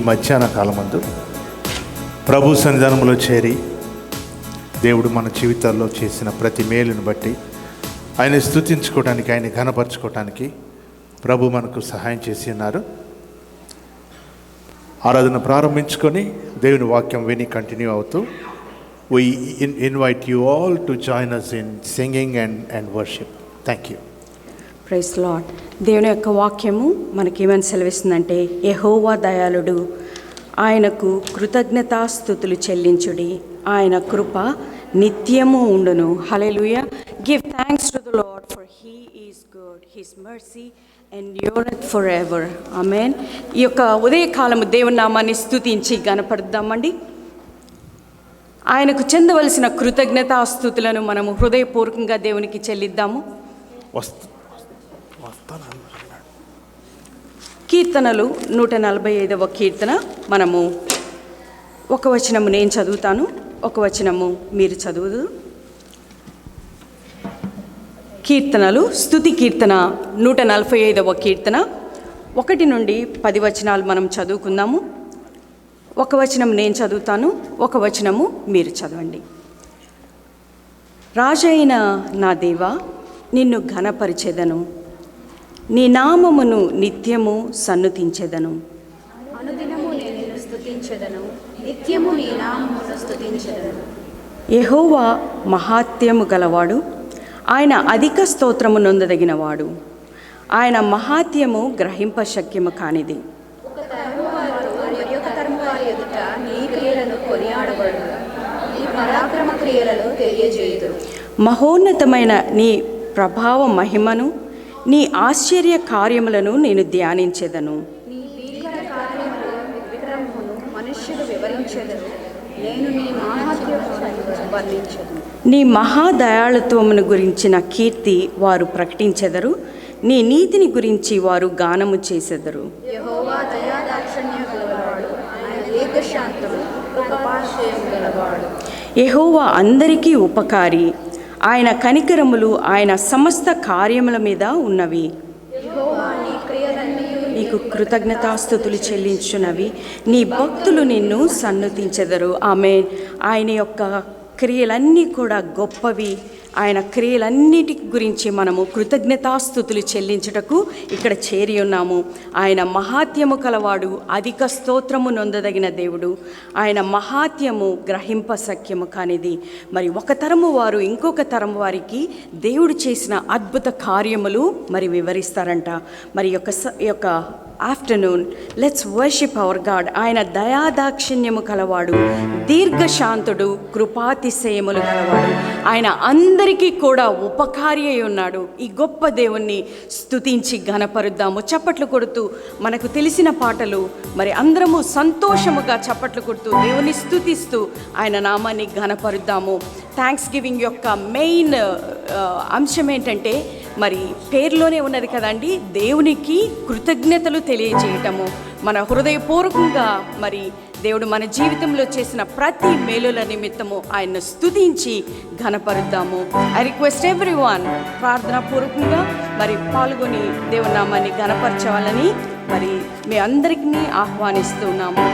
మధ్యాహ్న కాలమందు ప్రభు సన్నిధానంలో చేరి దేవుడు మన జీవితాల్లో చేసిన ప్రతి మేలును బట్టి ఆయన స్తుతించుకోవడానికి, ఆయన ఘనపరచుకోవడానికి ప్రభు మనకు సహాయం చేసి ఉన్నారు. ఆరాధన ప్రారంభించుకొని దేవుని వాక్యం విని కంటిన్యూ అవుతూ we invite you all to join us in singing and worship. Thank you. Praise lord. దేవుని యొక్క వాక్యము మనకేమని సెలవిస్తుందంటే, యెహోవా దయాళుడు, ఆయనకు కృతజ్ఞతాస్తుతులు చెల్లించుడి, ఆయన కృప నిత్యము ఉండును. Hallelujah. Give thanks to the Lord for he is good, his mercy endureth forever. Amen. ఈ యొక్క ఉదయకాలము దేవుని నామాన్ని స్తుతించి గణపరుద్దామండి. ఆయనకు చెందవలసిన కృతజ్ఞతాస్తుతులను మనము హృదయపూర్వకంగా దేవునికి చెల్లిద్దాము. కీర్తనలు 145వ కీర్తన మనము ఒక వచనము నేను చదువుతాను, ఒక వచనము మీరు చదువుదు. కీర్తనలు స్తుతి కీర్తన 145వ కీర్తన 1 నుండి 10 వచనాలు మనం చదువుకుందాము. ఒక వచనం నేను చదువుతాను, ఒక వచనము మీరు చదవండి. రాజైన నా దేవా, నిన్ను ఘనపరిచెదను, నీ నామమును నిత్యము సన్నుతించెదను. అనుదినము నేను నిన్ను స్తుతించెదను, నిత్యము నీ నామమును స్తుతించెదను. యెహోవా మహాత్యము గలవాడు, ఆయన అధిక స్తోత్రము నొందదగినవాడు, ఆయన మహాత్యము గ్రహింపశక్యము కానిది. ఒక తరము వారు మరొక తరము వారి ఎదుట నీ క్రియలను కొనియాడబడు, నీ పరాక్రమ క్రియలను తెలియజేయుదురు. మహోన్నతమైన నీ ప్రభావ మహిమను, నీ ఆశ్చర్య కార్యములను నేను ధ్యానించెదను. నీ భీకర కార్యములు విక్రమమును మనుష్యులు వివరించెదరు, నేను నీ మహాత్మ్యమును వర్ణించెదను. నీ మహాదయాళుత్వమును గురించిన కీర్తి వారు ప్రకటించెదరు, నీ నీతిని గురించి వారు గానము చేసెదరు. యెహోవా దయాదాక్షిణ్యం గలవాడు, ఆయన దీర్ఘశాంతము కృపాశయం గలవాడు. యెహోవా అందరికీ ఉపకారి, ఆయన కనికరములు ఆయన సమస్త కార్యముల మీద ఉన్నవి. యెహోవా నీ క్రియలన్నీ నీకు కృతజ్ఞతాస్తుతులు చెల్లించున్నవి, నీ భక్తులు నిన్ను సన్నుతించెదరు. ఆమేన్. ఆయన యొక్క క్రియలన్నీ కూడా గొప్పవి. ఆయన క్రియలన్నిటి గురించి మనము కృతజ్ఞతాస్తుతులు చెల్లించుటకు ఇక్కడ చేరి ఉన్నాము. ఆయన మహాత్యము కలవాడు, అధిక స్తోత్రము నొందదగిన దేవుడు. ఆయన మహాత్యము గ్రహింపశక్యము కానిది. మరి ఒక తరము వారు ఇంకొక తరము వారికి దేవుడు చేసిన అద్భుత కార్యములు మరి వివరిస్తారంట. మరి యొక్క afternoon let's worship hour God. ఆయన దయాదాక్షిణ్యము కలవాడు, దీర్ఘశాంతుడు, కృపాతిశయములు కలవాడు. ఆయన అందరికీ కూడా ఉపకారి అయి ఉన్నాడు. ఈ గొప్ప దేవుణ్ణి స్తుతించి ఘనపరుద్దాము. చప్పట్లు కొడుతూ మనకు తెలిసిన పాటలు మరి అందరము సంతోషముగా చప్పట్లు కొడుతూ దేవుని స్తుతిస్తూ ఆయన నామాన్ని ఘనపరుద్దాము. థ్యాంక్స్ గివింగ్ యొక్క మెయిన్ అంశం ఏంటంటే, మరి పేరులోనే ఉన్నది కదండి, దేవునికి కృతజ్ఞతలు తెలియజేయటము. మన హృదయపూర్వకంగా మరి దేవుడు మన జీవితంలో చేసిన ప్రతి మేలుల నిమిత్తము ఆయన్ను స్తుతించి ఘనపరుద్దాము. ఐ రిక్వెస్ట్ ఎవ్రీవన్ ప్రార్థనాపూర్వకంగా మరి పాల్గొని దేవుని నామాన్ని ఘనపరచవాలని మరి మీ అందరికీ ఆహ్వానిస్తున్నాము.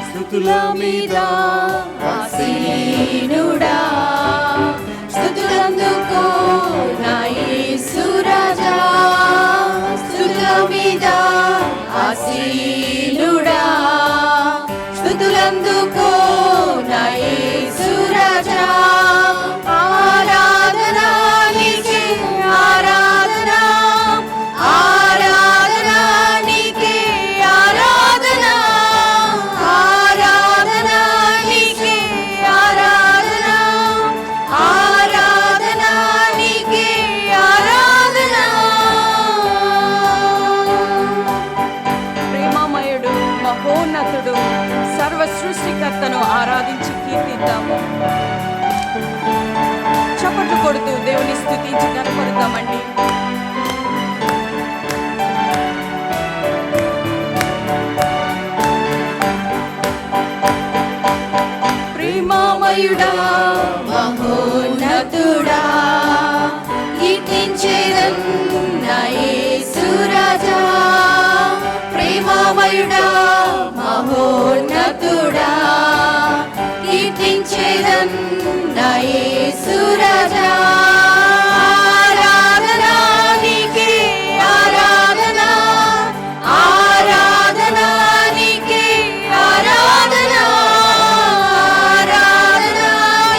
స్తుతుల మీద ఆసీనుడా, స్తుతులందుకో నా యేసు రాజా. స్తుతుల మీద ఆసీనుడా, స్తుతులందుకో నా యేసు రాజా. ఆరాధనా నీకే, ఆరాధనా, ఆరాధనా నీకే, ఆరాధనా, ఆరాధనా నీకే, ఆరాధనా, ఆరాధనా నీకే, ఆరాధనా. ప్రేమామయుడా మహోన్నతుడా కీర్తించేదన్ నా యేసు రాజా ప్రేమామయుడా మహోన్నతుడా కీర్తించేదన్ నా యేసు రాజా ఆరాధనా నీకే ఆరాధనా ఆరాధనా నీకే ఆరాధనా ఆరాధనా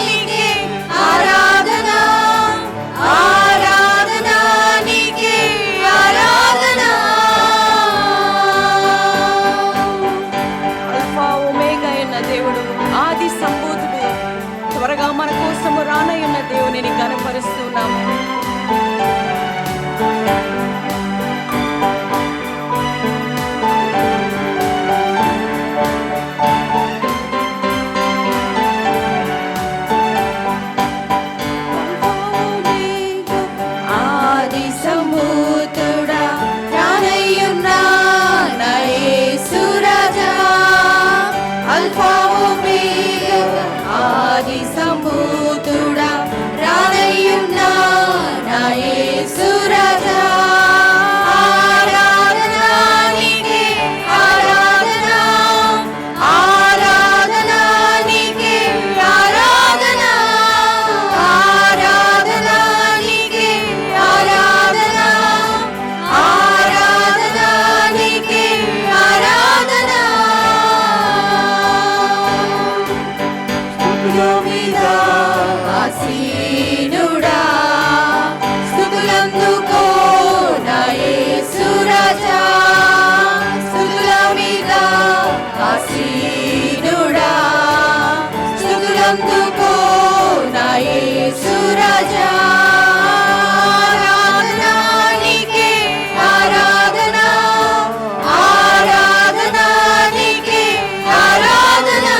నీకే ఆరాధనా ఆరాధనా నీకే ఆరాధనా అల్ఫా ఒమేగా అయిన దేవుడు, ఆది సంభూతుడు, త్వరగా మన కోసము రానయ్యున్న దేవునిని గణపరుస్తున్నాము. ఆది సంభూతుడా రానయ్యున్న నా యేసు రాజా అల్ఫా ఒమేగా ఆది సంభూతుడా రానయ్యున్న నా యేసు రాజా ఆరాధనా నీకే ఆరాధనా ఆరాధనా నీకే ఆరాధనా ఆరాధనా నీకే ఆరాధనా ఆరాధనా నీకే ఆరాధనా స్తుతుల మీద ఆసీనుడా స్తుతులందుకో నా యేసు రాజా స్తుతుల మీద ఆసీనుడా స్తుతులందుకో నా యేసు రాజా ఆరాధనా నీకే ఆరాధనా ఆరాధనా నీకే ఆరాధనా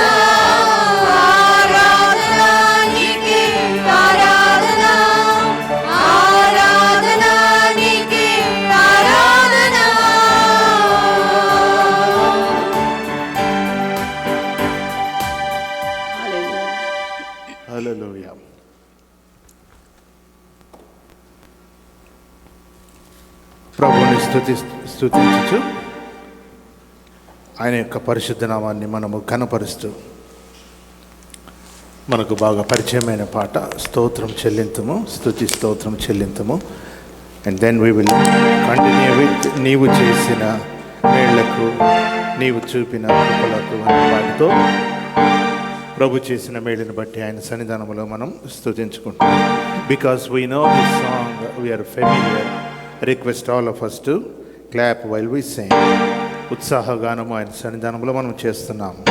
ఆరాధనా నీకే ఆరాధనా ఆరాధనా నీకే ఆరాధనా హల్లెలూయా. ప్రభువుని స్తుతించుచు ఆయన యొక్క పరిశుద్ధ నామాన్ని మనము ఘనపరుస్తూ మనకు బాగా పరిచయమైన పాట స్తోత్రం చెల్లింతుము, స్తుతి స్తోత్రం చెల్లింతుము. And then we will continue with నీవు చేసిన మేళ్లకు నీవు చూపిన కృపలకు అనే పాటతో ప్రభు చేసిన మేలుని బట్టి ఆయన సన్నిధానంలో మనం స్తుతించుకుంటాం. Because we know this song, we are familiar. Request all of us to clap while we sing. ఉత్సాహగానము ఆయన సన్నిధానంలో మనం చేస్తున్నాము.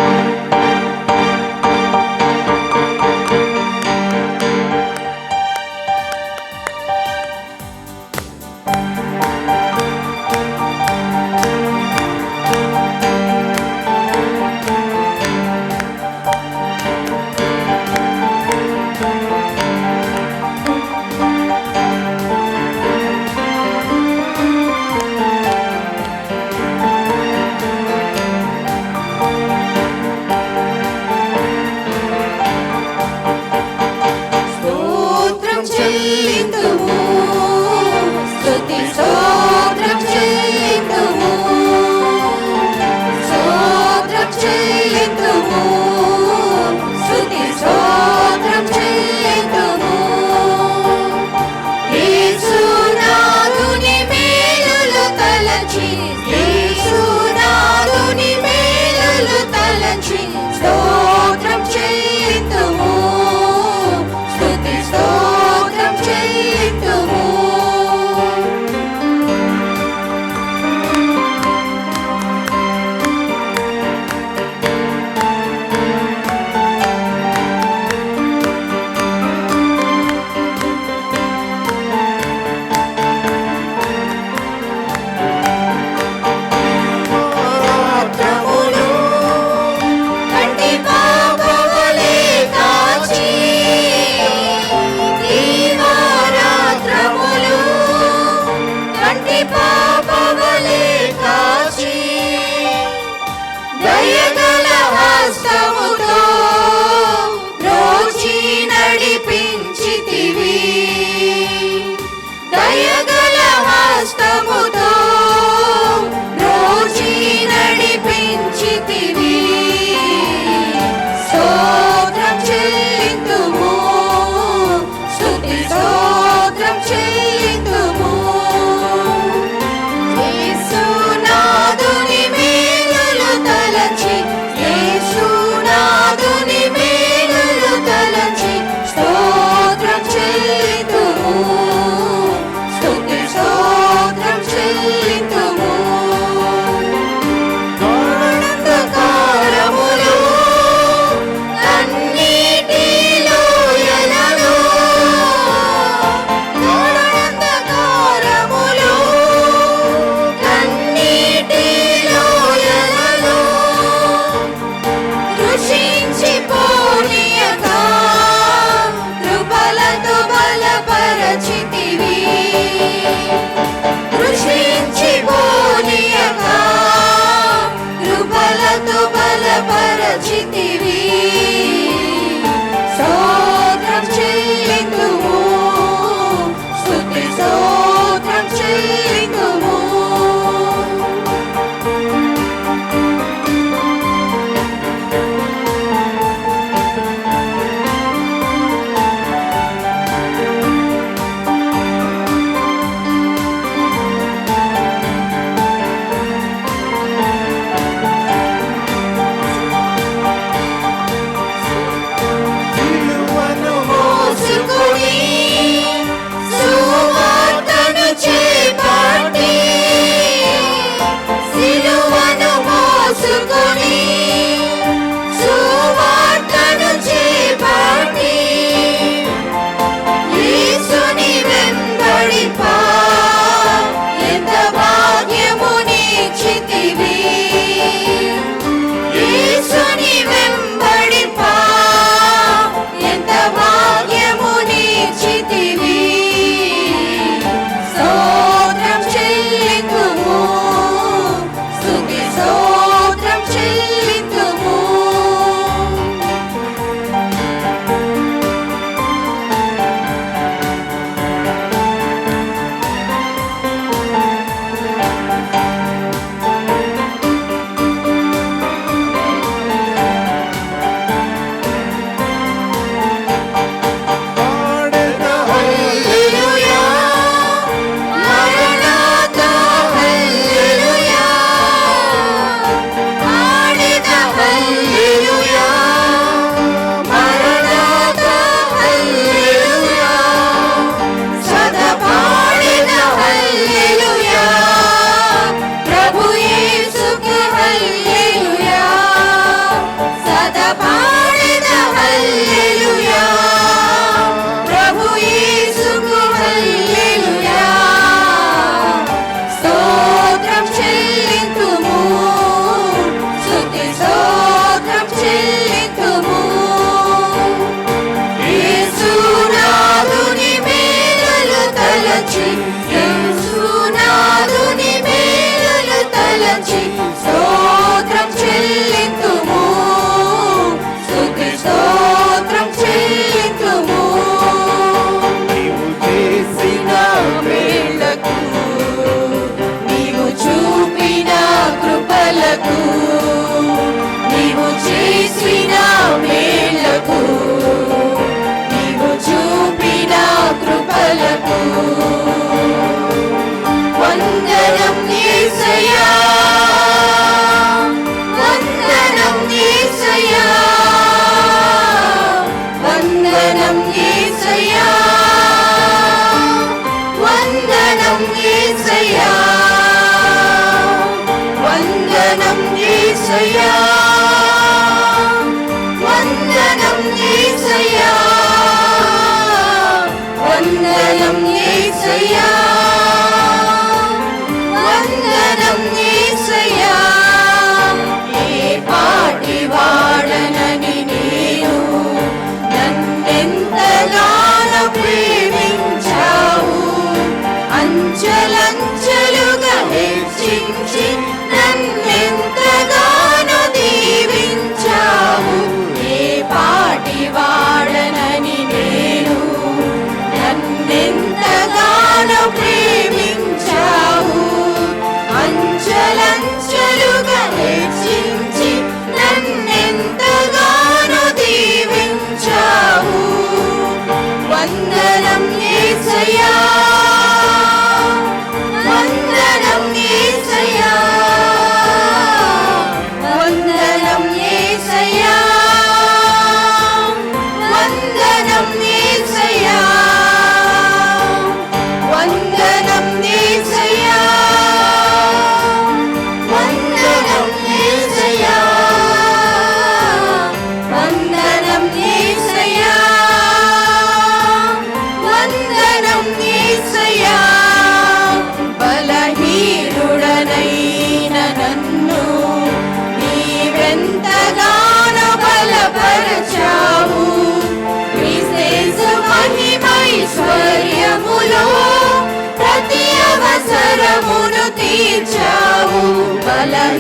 తీర్చావు, బలహీనుడనైన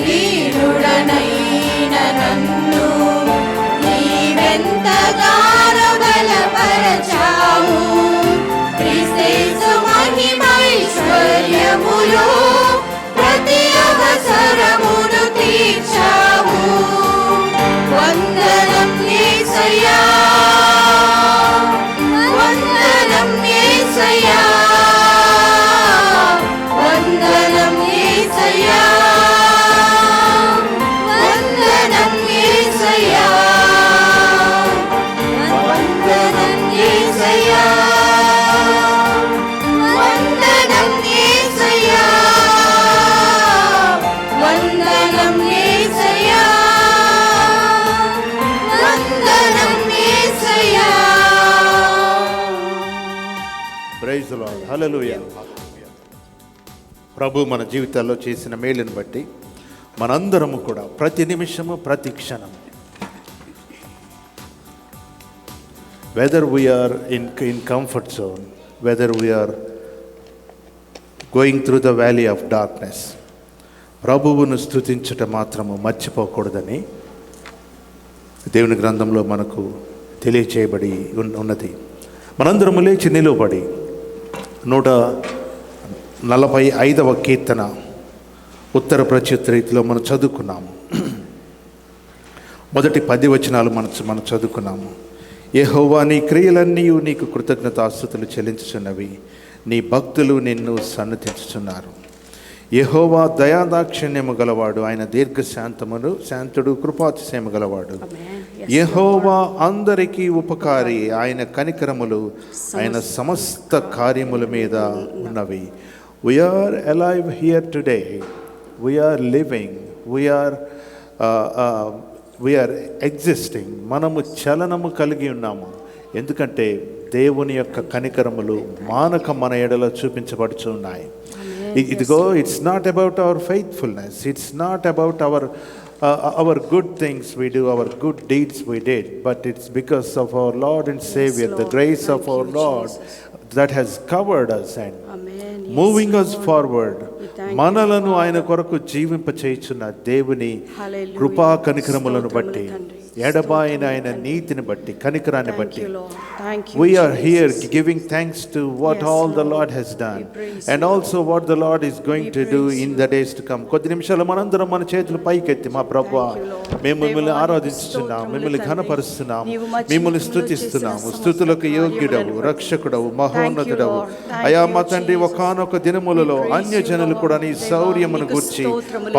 నన్ను నీవెంతగానో బలపరచావు. క్రీస్తు మహిమైశ్వర్యములో ప్రతి అవసరమును తీర్చావు. వందనం యేసయ్యా, వందనం యేసయ్యా, వందనం యేసయ్యా, వందనం యేసయ్యా, వందనం యేసయ్యా, వందనం యేసయ్యా, వందనం యేసయ్యా, వందనం Yesayya. Praise the Lord. Hallelujah. ప్రభు మన జీవితాల్లో చేసిన మేలుని బట్టి మనందరము కూడా ప్రతి నిమిషము ప్రతి క్షణం, whether we're in comfort zone, whether we're going through the valley of darkness, ప్రభువును స్తుతించటం మాత్రము మర్చిపోకూడదని దేవుని గ్రంథంలో మనకు తెలియచేయబడి ఉన్నది. మనందరము లేచి నిలువబడి 145వ కీర్తన ఉత్తర ప్రత్యుత్తర రీతిలో మనం చదువుకున్నాము. మొదటి 10 వచనాలు మనం చదువుకున్నాము. యెహోవా, నీ క్రియలన్నీ నీకు కృతజ్ఞతాస్తుతులు చెల్లించుచున్నవి, నీ భక్తులు నిన్ను సన్నతించుచున్నారు. యెహోవా దయాదాక్షిణ్యము గలవాడు, ఆయన శాంతుడు, కృపాతిశయము గలవాడు. యెహోవా అందరికీ ఉపకారి, ఆయన కనికరములు ఆయన సమస్త కార్యముల మీద ఉన్నవి. We are alive here today. We are living. We are existing. మనము చలనము కలిగి ఉన్నాము. ఎందుకంటే దేవుని యొక్క కనికరములు మానక మన ఎడల చూపించబడుచున్నాయి. ఇదిగో, it's not about our faithfulness, it's not about our good things we do, our good deeds we did, but it's because of our Lord and Savior, the grace of our Lord that has covered us and moving us forward. మనలను ఆయన కొరకు జీవింపచేయుచున్న దేవుని కృపా కనికరములను బట్టి, ఎడబాయిన ఆయన నీతిని బట్టి, కనికరాన్ని బట్టి we are here giving thanks to what all the Lord has done and also what the Lord is going to do in the days to come. కొద్ది నిమిషాలు మనందరం మన చేతులు పైకెత్తి, మా ప్రభువా, మేము మిమ్మల్ని ఆరాధిస్తున్నాం, మిమ్మల్ని ఘనపరుస్తున్నాం, మిమ్మల్ని స్తుతిస్తున్నాము. స్తుతులకు యోగ్యుడవు, రక్షకుడవు, మహోన్నతుడవు. అయా మా తండ్రి, ఒకానొక దినములలో అన్యజనులు కూడా నీ శౌర్యమును గూర్చి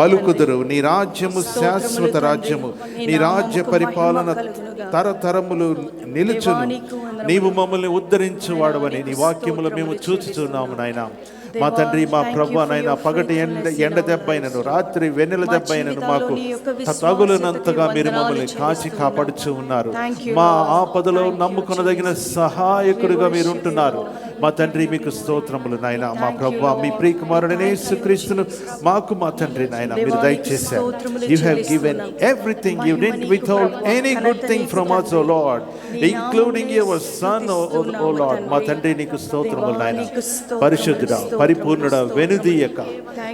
పలుకుదురు. నీ రాజ్యము శాశ్వత రాజ్యము, నీ రాజ్య పరిపాలన తరతరములు నిలుచును. నీవు మమ్మల్ని ఉద్ధరించువాడవని నీ వాక్యములు మేము చూచుచున్నాము నాయన. మా తండ్రి, మా ప్రభువా నాయన, పగటి ఎండ దెబ్బైనను, రాత్రి వెన్నెల దెబ్బైనను మాకు తగులనంతగా మీరు మమ్మల్ని కాచి కాపాడుచు ఉన్నారు. మా ఆపదలో నమ్ముకొనదగిన సహాయకుడిగా మీరు ఉంటున్నారు. మా తండ్రి, మీకు స్తోత్రములు నాయన. మా ప్రభువా, మీ ప్రియకుమారుడైన యేసుక్రీస్తును మాకు, మా తండ్రి నాయన, మీరు దయచేశారు. You have given everything, you didn't withhold any good thing from us, O Lord, including your son, O Lord. మా తండ్రి, నీకు స్తోత్రములు నాయన. పరిశుద్ధుడా, పరిపూర్ణుడా,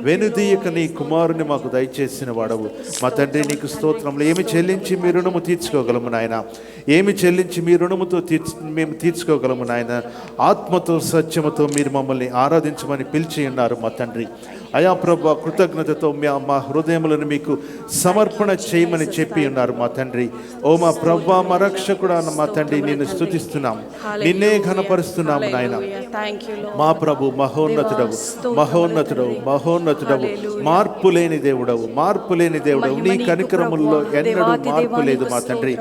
వెనుదీయక నీ కుమారుని మాకు దయచేసిన వాడవు. మా తండ్రి, నీకు స్తోత్రములు. ఏమి చెల్లించి మీ రుణము తీర్చుకోగలము నాయన? ఏమి చెల్లించి మీ రుణముతో మేము తీర్చుకోగలము నాయన? ఆత్మతో సత్యముతో మీరు మమ్మల్ని ఆరాధించమని పిలిచి ఉన్నారు మా తండ్రి. అయా ప్రభువా, కృతజ్ఞతతో మా హృదయములను మీకు సమర్పణ చేయమని చెప్పి ఉన్నారు మా తండ్రి. ఓ మా ప్రభువా, మా రక్షకుడా, మా తండ్రి, నిన్ను స్తుతిస్తున్నాం, నిన్నే ఘనపరుస్తున్నాము నాయన. మా ప్రభు మహోన్నతుడవు, మార్పు లేని దేవుడవు, నీ కనికరముల్లో ఎన్నడూ మార్పు లేదు మా తండ్రి.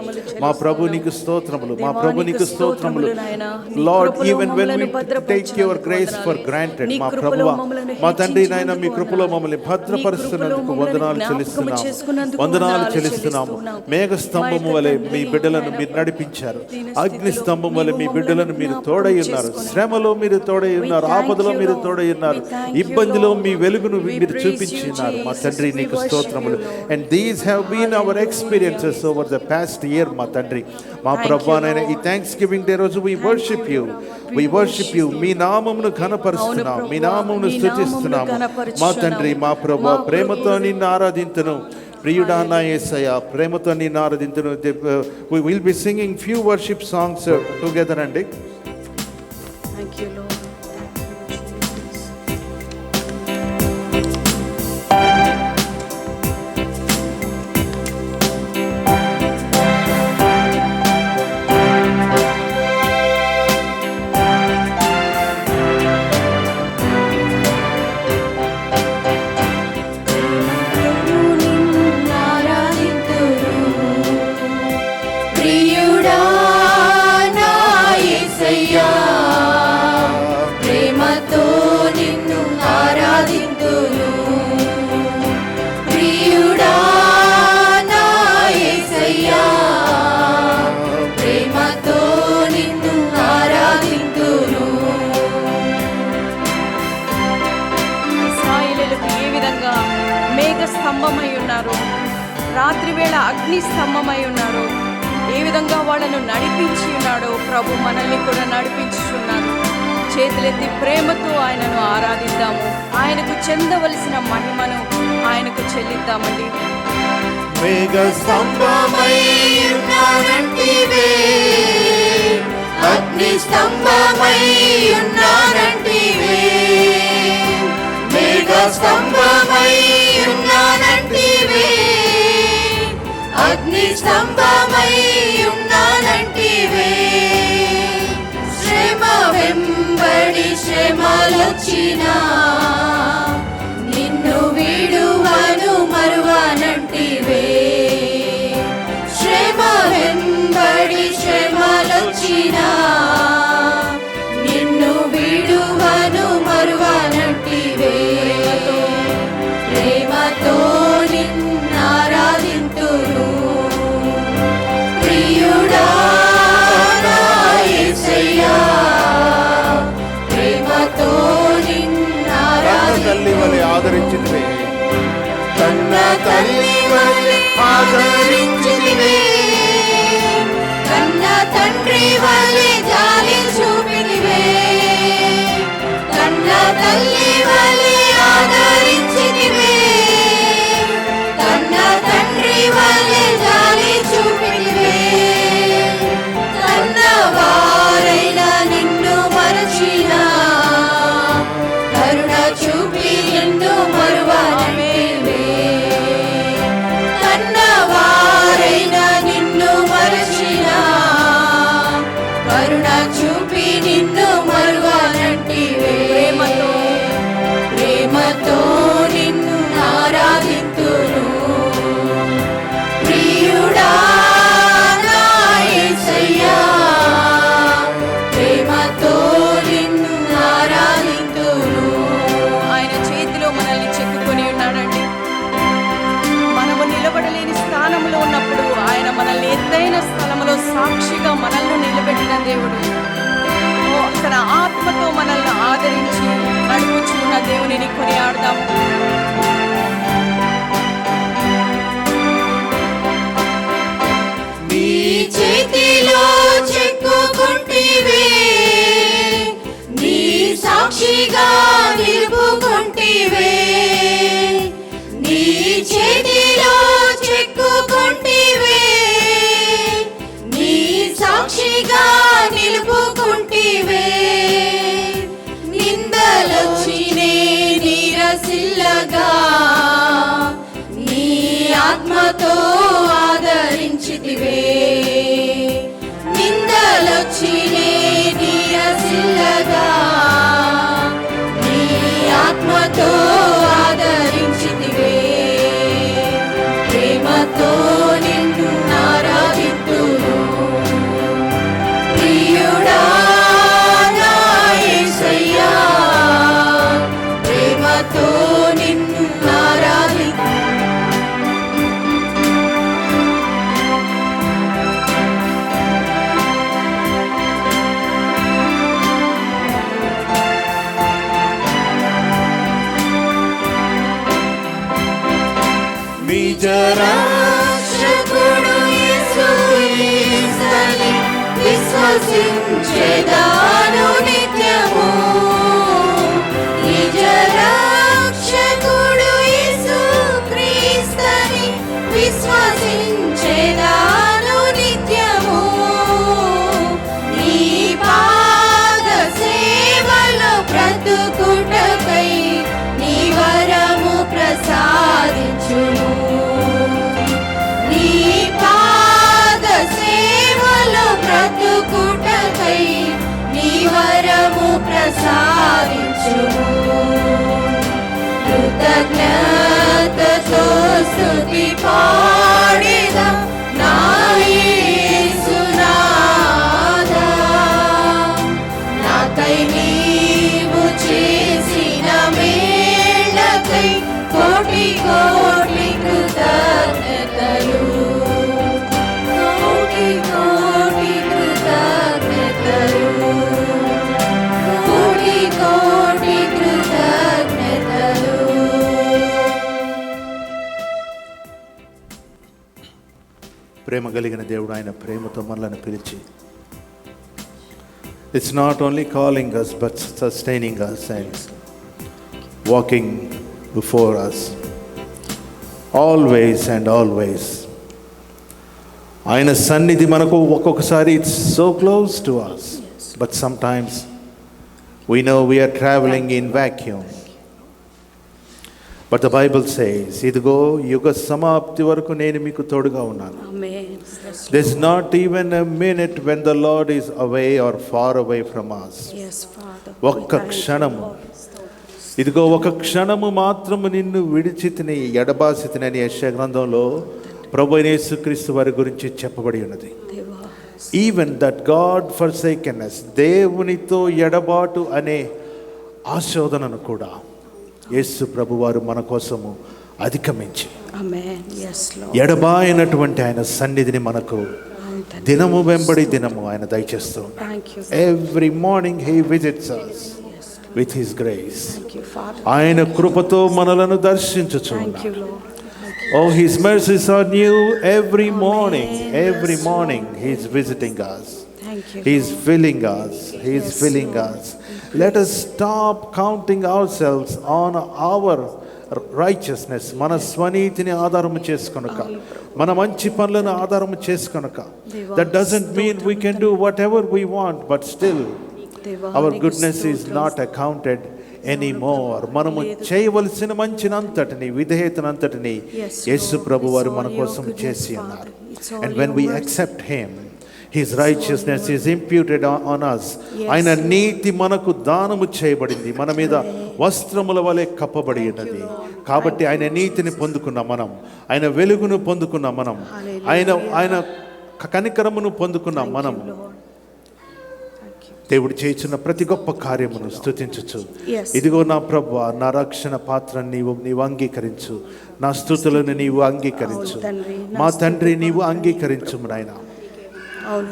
మా ప్రభు, నీకు స్తోత్రములు, మా ప్రభు, నీకు స్తోత్రములు. Lord, even when we take your grace for granted, మా ప్రభువా, మా తండ్రి నాయన, మీ కృపలో మమ్మల్ని భద్రపరుస్తున్నందుకు వందనాలు చెల్లిస్తున్నాము. మేఘ స్తంభము వలె మీ బిడ్డలను మీరు నడిపించారు. అగ్ని స్తంభం వలె మీ బిడ్డలను మీరు తోడై ఉన్నారు. శ్రమలో మీరు తోడై ఉన్నారు, ఆపదలో మీరు తోడై ఉన్నారు, ఇబ్బందిలో మీ వెలుగును మీరు చూపించినారు మా తండ్రి. నీకు స్తోత్రములు. And these have been our experiences over the past year మా తండ్రి. మా ప్రభువానైనా ఈ థ్యాంక్స్ గివింగ్ డే రోజు we worship you. మీ నామమును ఘనపరుస్తున్నాం, మీ నామమును స్తుతిస్తున్నాము. మా తండ్రి, మా ప్రభు, ప్రేమతో నిన్ను ఆరాధింతును. ప్రియుడా నా యేసయ్య, ప్రేమతో నిన్ను ఆరాధింతును. We will be singing few worship songs together అండి. Thank you, Lord. ప్రియుడా నా యేసయ్యా, ప్రేమతో నిన్ను ఆరాధింతును. ప్రియుడా నా యేసయ్యా, ప్రేమతో నిన్ను ఆరాధింతును. ఇశ్రాయేలీయులకు ఏ విధంగా మేఘ స్తంభమై ఉన్నారు, రాత్రి వేళ అగ్ని స్తంభమై ఉన్నారు, ఏ విధంగా వాళ్ళను నడిపించి ఉన్నాడో ప్రభు మనల్ని కూడా నడిపించుచున్నాడు. చేతులెత్తి ప్రేమతో ఆయనను ఆరాధిద్దాము. ఆయనకు చెందవలసిన మహిమను ఆయనకు చెల్లిద్దామండి. మేఘ స్తంభమై ఉన్నానంటివే, అగ్ని స్తంభమై ఉన్నానంటివే. మేఘ స్తంభమై ఉన్నానంటివే, అగ్ని స్తంభమై ఉన్నానంటివే. శ్రమ వెంబడి శ్రమలొచ్చినా నిన్ను విడువను మరువనంటివే. శ్రమ వెంబడి శ్రమలొచ్చినా నిన్ను విడువను మరువనంటివే. ప్రేమతో నిన్నారాధింతును. ప్రియుడా నా యేసయ్యా, ప్రేమతో తల్లి వలె ఆదరించితివే, కన్న తల్లి వలె ఆదరించితివే. కన్న తండ్రి వలె జాలి చూపితివే. కన్న తల్లి వలె ఆదరించితివే. కన్న తండ్రి వలె జాలి చూపితివే. కన్న వారైన నిన్ను మరచినా కరుణ చూపి నిన్ను మరువనంటివే. కన్న వారైన నిన్ను మరచినా కరుణ చూపి నిన్ను మరువనంటివే. ప్రేమతో నిన్ను ఆరాధింతును. ప్రియుడా నా యేసయ్యా, ప్రేమతో నిన్ను ఆరాధింతును. ఆయన చేతిలో మనల్ని చెక్కుకొని ఉన్నాడండి. మనము నిలబడలేని స్థానంలో ఉన్నప్పుడు ఆయన మనల్ని ఎత్తైన స్థలంలో సాక్షిగా మనల్ని నిలబెట్టిన దేవుడు. తన ఆత్మతో మనల్ని ఆదరించి నడుపుచున్న దేవునిని కొనియాడదాం. నీ చేతిలో చెక్కుకుంటివే, నీ సాక్షిగా నిలుపుకుంటివే. నీ చేతిలో చెక్కుకుంటివే, నీ సాక్షిగా నిలుపుకుంటివే. నిందలొచ్చినే నీరసిల్లగా నీ ఆత్మతో ఆదరించితివే. నిందలొచ్చినే నీరసిల్లగా నీ ఆత్మతో ఆదరించితివే. ప్రేమతో నిన్ను ఆరాధింతును. ప్రియుడా నా యేసయ్యా, ప్రేమతో నిన్ను ఆరాధింతును. నిజ రక్షకుడు యేసు యేసని విశ్వసించెదాను నిత్యము. నిజ రక్షకుడు పాడేదా నా యేసునాథా. నాకై నీవు చేసిన మేళ్ళకై కోటి కోటి కృతజ్ఞతలు, కోటి కోటి కృతజ్ఞతలు, కోటి కోటి కృతజ్ఞతలు. ప్రేమ కలిగిన దేవుడు ఆయన ప్రేమతో మనల్ని పిలిచి, it's not only calling us but sustaining us and walking before us always and always. ఆయన సన్నిధి మనకు ఒక్కొక్కసారి it's so close to us, but sometimes we know we are traveling in vacuum. But the Bible says, ఇదిగో యుగ సమాప్తి వరకు నేను మీకు తోడుగా ఉన్నాను. Amen. There's not even a minute when the Lord is away or far away from us. Yes, Father. ఒక్క క్షణము, ఇదిగో ఒక క్షణము మాత్రము నిన్ను విడిచితిని ఎడబాసితిని యెషయా గ్రంథంలో ప్రభువైన యేసుక్రీస్తు వారి గురించి చెప్పబడి ఉన్నది. Even that God forsaken us, దేవునితో ఎడబాటు అనే ఆశోధనను కూడా యేసు ప్రభువారు మన కోసము అధిగమించి ఎడబాయినటువంటి ఆయన సన్నిధిని మనకు దినము వెంబడి దినము ఆయన దయచేస్తూ every morning he visits us with his grace. ఆయన కృపతో మనలను దర్శించుచున్నాడు. Oh, his mercies are new every morning. Every morning he is visiting us. He is filling us. He is filling us. Let us stop counting ourselves on our righteousness. మన స్వనీతిని ఆధారము చేసుకొనక, మన మంచి పనులను ఆధారము చేసుకొనక. That doesn't mean we can do whatever we want, but still our goodness is not accounted anymore. మనము చేయవలసిన మంచినంతటిని, విధేయతనంతటిని యేసు ప్రభు వారు మన కోసం చేసి ఉన్నారు. And when we accept him, his righteousness is imputed on us. ఆయన నీతి మనకు దానము చేయబడింది, మన మీద వస్త్రముల వలె కప్పబడి ఉన్నది. కాబట్టి ఆయన నీతిని పొందుకున్న మనం, ఆయన వెలుగును పొందుకున్న మనం, ఆయన కనికరమును పొందుకున్న మనం దేవుడు చేయించిన ప్రతి గొప్ప కార్యమును స్తుతించుచు, ఇదిగో నా ప్రభువా, నా రక్షణ పాత్రను నీవు అంగీకరించు, నా స్తుతులను నీవు అంగీకరించు. మా తండ్రి నీవు అంగీకరించు నాయన.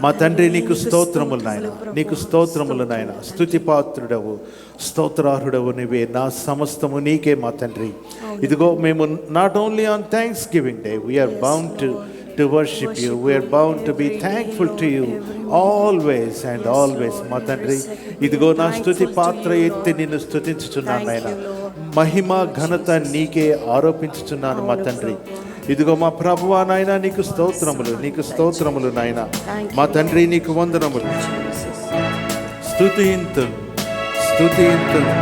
మా తండ్రి నీకు స్తోత్రములు నాయన, నీకు స్తోత్రములు నాయన. స్తుతి పాత్రుడవు, స్తోత్రార్హుడవు నీవే. నా సమస్తము నీకే మా తండ్రి. ఇదిగో మేము not only on thanksgiving day we're bound to worship you, we are bound to be thankful to you always and always. మా తండ్రి, ఇదిగో నా స్తుతి పాత్ర ఎత్తి నిన్ను స్తుతించుచున్నాను నాయన. మహిమ ఘనత నీకే ఆరోపించుచున్నాను మా తండ్రి. ఇదిగో మా ప్రభువా నాయన, నీకు స్తోత్రములు, నీకు స్తోత్రములు నాయన. మా తండ్రి నీకు వందనములు. స్తుతింతును, స్తుతింతును,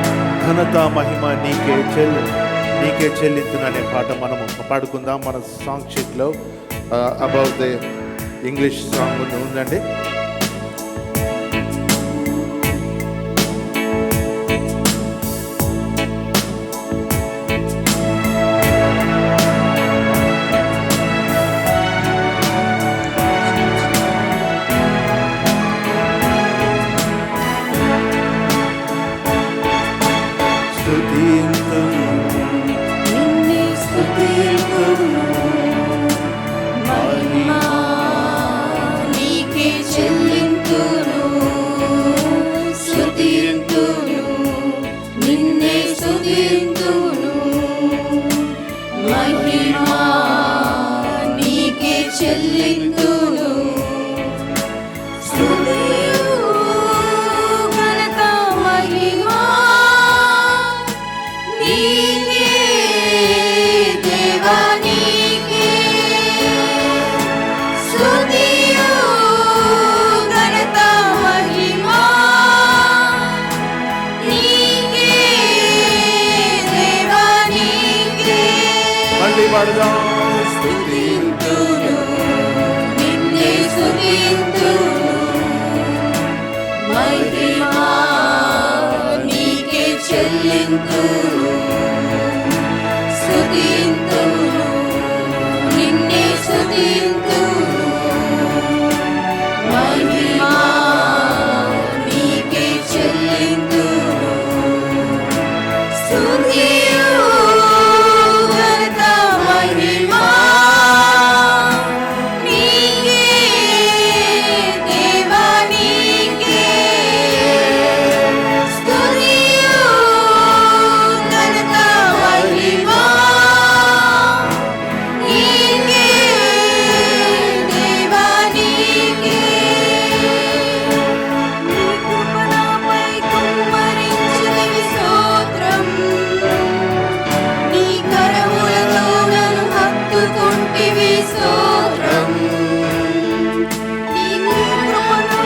ఘనత మహిమ నీకే చెల్లింతును అనే పాట మనము పాడుకుందాం మన సాంగ్ షీట్లో. అబౌట్ ది ఇంగ్లీష్ సాంగ్ ఉందండి. చెల్లింతును, మహిమా నీకే చెల్లింతును, స్తుతియు ఘనత మహిమా నీకే, దేవా నీకే, స్తుతియు ఘనత మహిమా నీకే, దేవా నీకే. నీ కృప నాపై కుమ్మరించితివి స్తోత్రం, నీ కరములతో నన్ను హత్తుకొంటివి స్తోత్రం, నీ కృపను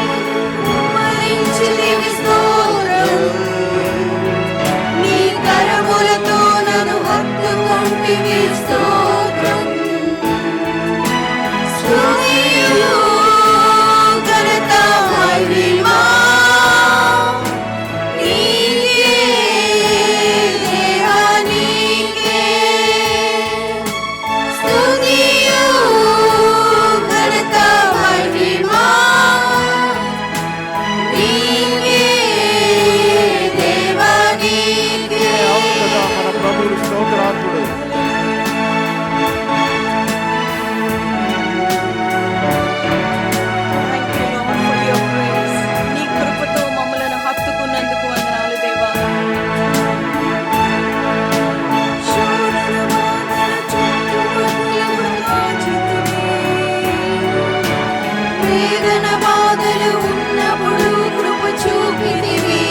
కుమ్మరించితివి స్తోత్రం, నీ కరములతో నన్ను హత్తుకొంటివి స్తోత్రం, స్తుతియు ఘనత మహిమా నీకే, దేవా నీకే, స్తుతియు ఘనత మహిమా నీకే, దేవా నీకే. అవును కదా, మన ప్రభువు స్తోత్రాత్ముడు. Thank you, Lord, for your grace. నీ కృపతో మమ్మలను హత్తుకున్నందుకు వందనాలు దేవా. శోధన బాధల చుట్టుముట్టలను కాచితివి, వేదన బాధలు ఉన్నప్పుడు కృప చూపితివి,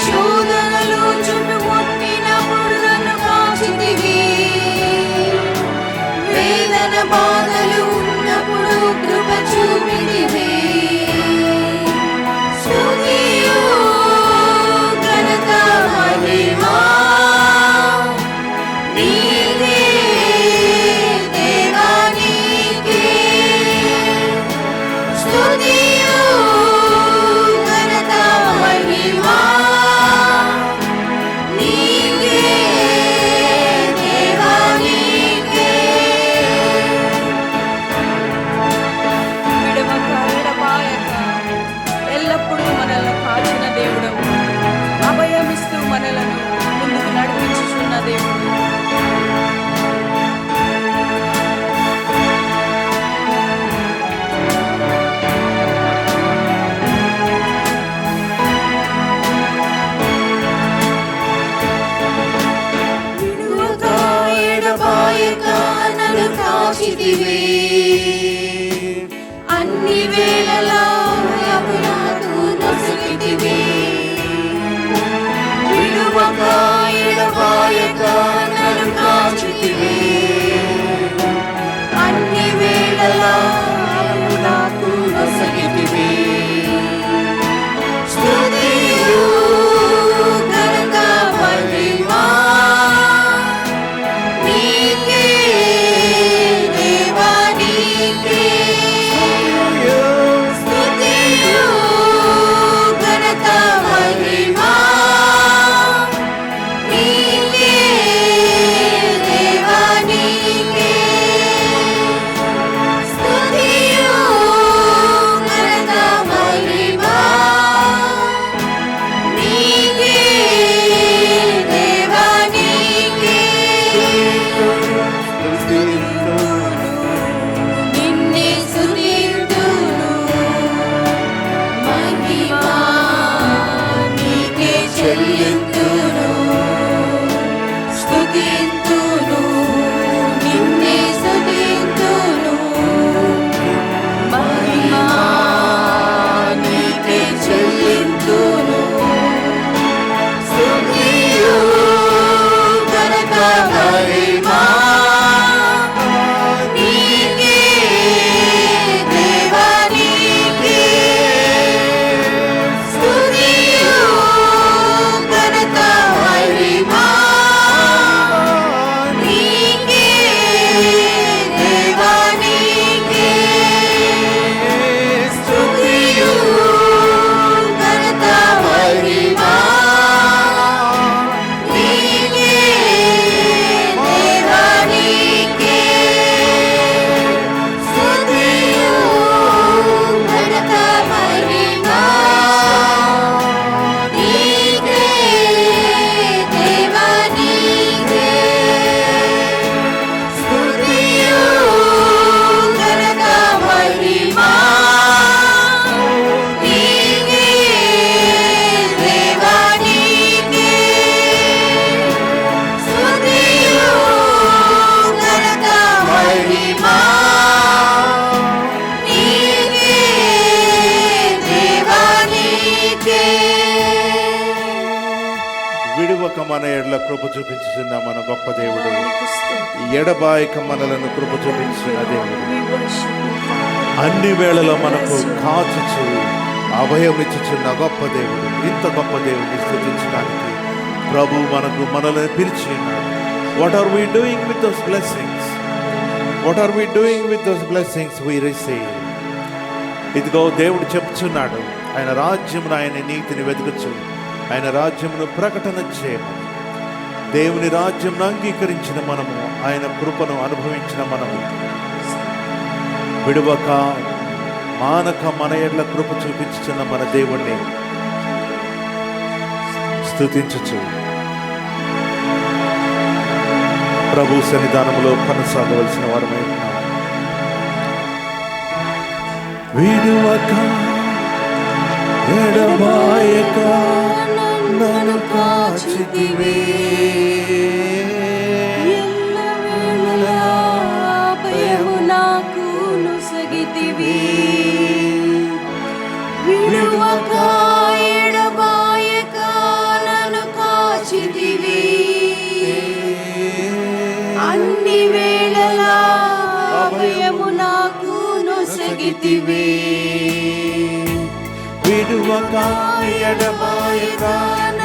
శోధనలు చుట్టుముట్టినప్పుడు నన్ను కాచితివి, వేదన బాధలు ఉన్నప్పుడు కృప చూపితివి, స్తుతియు ఘనత మహిమా నీకే, దేవా నీకే, స్తుతియు ఘనత మహిమా నీకే, దేవా నీకే. విడవక ఎడబాయక ఎల్లప్పుడూ మనల్ని కాచిన దేవుడవు, అభయమిస్తూ మనలను ముందుకు నడిపించుచున్న దేవుడు. విడువక ఎడబాయక నన్ను కాచితివి, అన్ని వేళలా అభయమును నొసగితివి, విడువక ఎడబాయక నన్ను కాచితివి, అన్ని వేళలా అభయమును నొసగితివి, స్తుతియు ఘనత మహిమా నీకే, దేవా విడువక మన ఎడల కృప చూపించుచున్న మన గొప్ప దేవుడు, నీకు స్తోత్రం. ఎడబాయక మనలను కృప చూపించిన దేవుడు, We worship you, Father. అన్ని వేళలో మనకు కాచుచు అభయం ఇచ్చుచున్న గొప్ప దేవుడు. ఇంత గొప్ప దేవుడిని స్తుతించడానికి ప్రభు మనల్ని పిలిచి ఉన్నాడు. What are we doing with those blessings? What are we doing with those blessings we receive? ఇదిగో దేవుడు చెప్తున్నాడు, ఆయన రాజ్యమును, ఆయన నీతిని వెతుకుచు, ఆయన రాజ్యమును ప్రకటన చేయమని. దేవుని రాజ్యంను అంగీకరించిన మనము, ఆయన కృపను అనుభవించిన మనము, విడువక మానక మన ఎడ్ల కృప చూపించుచున్న మన దేవుణ్ణి స్తుతించుచు ప్రభు సన్నిధానములో కొనసాగవలసిన వారమై ఉన్నాం. విడువక ఎడబాయక నన్ను కాచితివే, ఎల్లవేళలా అభయము నాకు నొసగితివి. విడువక ఎడబాయక నన్ను కాచితివి. అన్ని వేళలా అభయము నాకు నొసగితివి. విడువక ఎడబాయక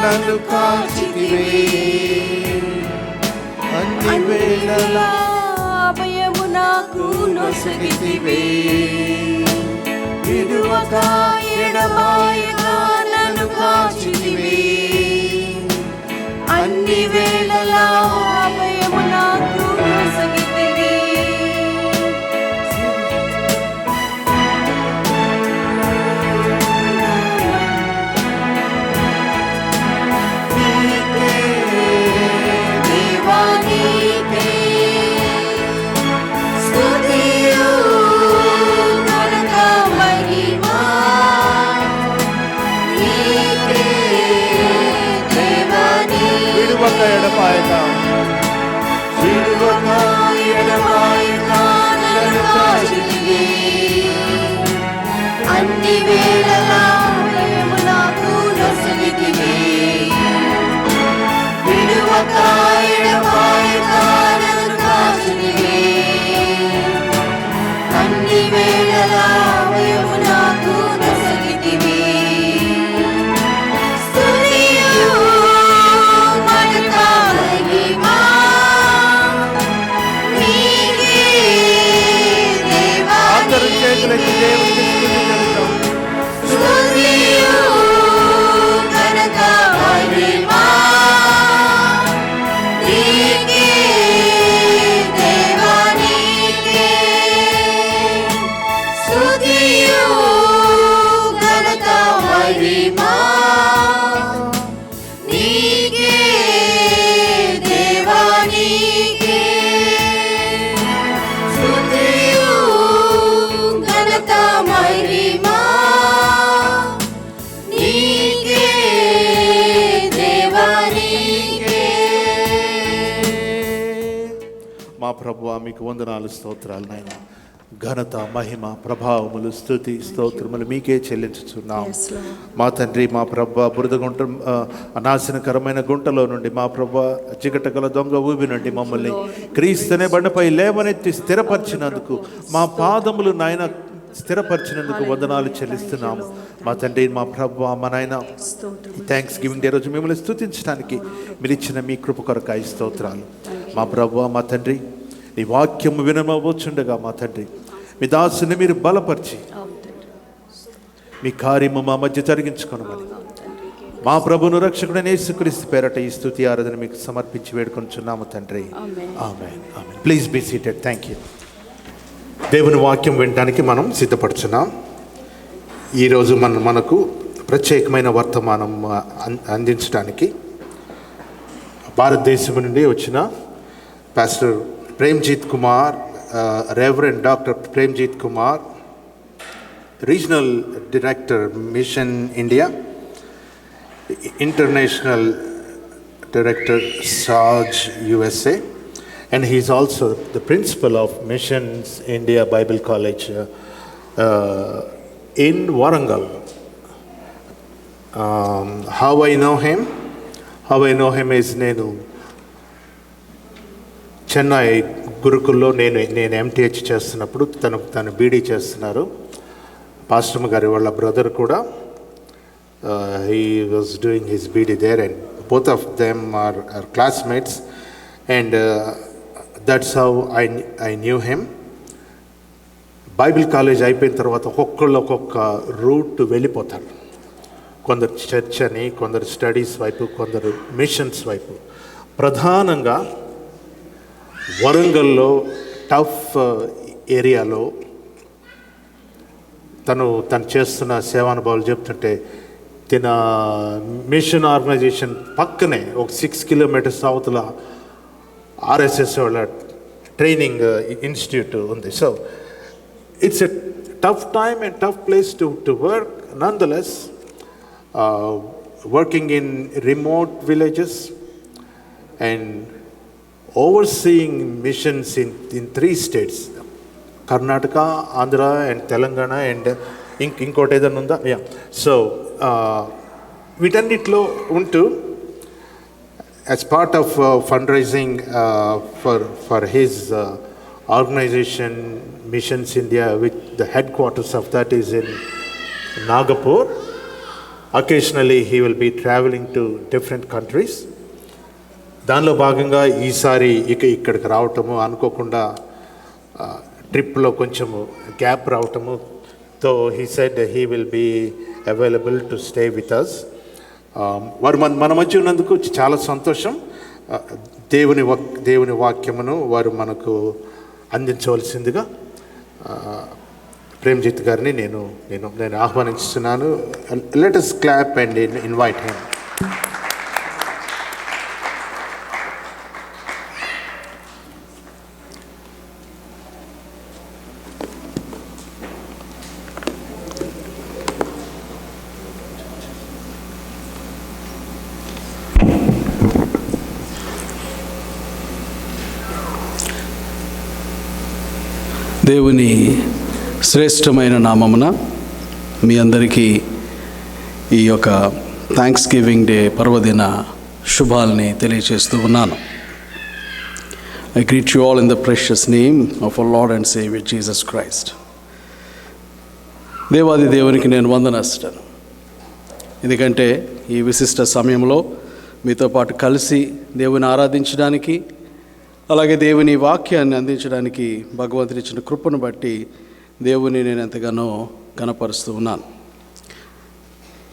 నన్ను కాచితివే, అన్ని వేళలా అభయము నాకు నొసగితివి. విడువక ఎడబాయక నన్ను కాచితివి. అన్ని వేళలా అభయము నాకు నొసగితివి. దేవా నీకే స్తుతియు ఘనత మహిమా. నీకే దేవా నీకే విడువక ఎడబాయక విడువక ఎడబాయక నన్ను కాచితివి. అన్ని వేళలా అభయము నాకు నొసగితివి. విడువక ఎడబాయక నన్ను కాచితివి. అన్ని వేళలా అభయము నాకు నొసగితివి. స్తుతియు ఘనత మహిమా. నీకే దేవా అందరూ చేతులెత్తి దేవునికి స్తుతి చెల్లిద్దాం. స్తుతియు ఘనత మహిమా. నీకే దేవా నీకే స్తుతియు ఘనత మహిమా. నీకే దేవా నీకే స్తుతియు ఘనత మహిమా. నీకే దేవా నీకే. మా ప్రభువా, మీకు వందనాలు, స్తోత్రాలు నాయన. ఘనత, మహిమ, ప్రభావములు, స్తుతి, స్తోత్రములు మీకే చెల్లించుచున్నాం. Yes, Lord. మా తండ్రి, మా ప్రభువా, బురద గుంట, నాశనకరమైన గుంటలో నుండి, మా ప్రభువా, చికట గల దొంగ ఊబి నుండి మమ్మల్ని క్రీస్తునే బండపై లేవనెత్తి స్థిరపరిచినందుకు, మా పాదములు నాయన స్థిరపరిచినందుకు వందనాలు చెల్లిస్తున్నాము. మా తండ్రి, మా ప్రభువా, మా నాయన, థ్యాంక్స్ గివింగ్ డే రోజు మిమ్మల్ని స్తుతించడానికి మీరు ఇచ్చిన మీ కృప కొరకాయి స్తోత్రాలు. మా ప్రభువా, మా తండ్రి, ఈ వాక్యము వినవచ్చుండగా మా తండ్రి, మీ దాసుని మీరు బలపరిచి మీ కార్యము మా మధ్య జరిగించుకొనమని మా ప్రభును రక్షకుడైన యేసుక్రీస్తు పేరట ఈ స్తుతి ఆరాధన మీకు సమర్పించి వేడుకొనుచున్నాము తండ్రి. Amen. Amen. Amen. Please be seated. Thank you. దేవుని వాక్యం వినడానికి మనం సిద్ధపడుచున్నాం. ఈరోజు మనకు ప్రత్యేకమైన వర్తమానం అందించడానికి భారతదేశం నుండి వచ్చిన pastor Premjeet Kumar, reverend doctor Premjeet Kumar, regional director Mission India, international director సాజ్ USA, and he is also the principal of Missions India Bible College in Warangal. How I know him? How I know him is, నేను చెన్నై గురుకుల్లో నేను MTh చేస్తున్నప్పుడు తను బీడీ చేస్తున్నారు. పాస్టమ్ గారి వాళ్ళ brother కూడా he was doing his BD there, and both of them are classmates, and that's how I knew him. Bible college అయిపోయిన తర్వాత ఒక్కొక్క రూట్ వెళ్ళిపోతారు. కొందరు చర్చ్ అని, కొందరు స్టడీస్ వైపు, కొందరు మిషన్స్ వైపు. ప్రధానంగా వరంగల్లో టఫ్ ఏరియాలో తను చేస్తున్న సేవానుభవాలు చెప్తుంటే, తిన మిషన్ ఆర్గనైజేషన్ పక్కనే ఒక 6 కిలోమీటర్స్ అవతల ఆర్ఎస్ఎస్ వాళ్ళ ట్రైనింగ్ ఇన్స్టిట్యూట్ ఉంది. So it's a tough time and tough place to work. Nonetheless working in remote villages and overseeing missions in 3 states, Karnataka, Andhra and Telangana, and ఇంకోటి ఏదైనా ఉందా? Yeah. So వీటన్నిటిలో ఉంటూ as part of fundraising for his organization Missions India, which the headquarters of that is in Nagapur. Occasionally he will be traveling to different countries. దానిలో భాగంగా ఈసారి ఇక్కడికి రావటము, అనుకోకుండా ట్రిప్లో కొంచెము గ్యాప్ రావటము, తో he said he will be available to stay with us. వారు మన మధ్య ఉన్నందుకు చాలా సంతోషం. దేవుని వాక్యమును వారు మనకు అందించవలసిందిగా ప్రేమ్జిత్ గారిని నేను ఆహ్వానిస్తున్నాను. Let us clap and invite him. దేవుని శ్రేష్టమైన నామమున మీ అందరికీ ఈ యొక్క థ్యాంక్స్ గివింగ్ డే పర్వదిన శుభాల్ని తెలియజేస్తూ ఉన్నాను. I greet you all in the precious name of our Lord and saviour Jesus Christ. దేవాది దేవునికి నేను వందనస్తాను, ఎందుకంటే ఈ విశిష్ట సమయంలో మీతో పాటు కలిసి దేవుని ఆరాధించడానికి, అలాగే దేవుని వాక్యాన్ని అందించడానికి భగవంతుని ఇచ్చిన కృపను బట్టి దేవుని నేను ఎంతగానో కనపరుస్తూ ఉన్నాను.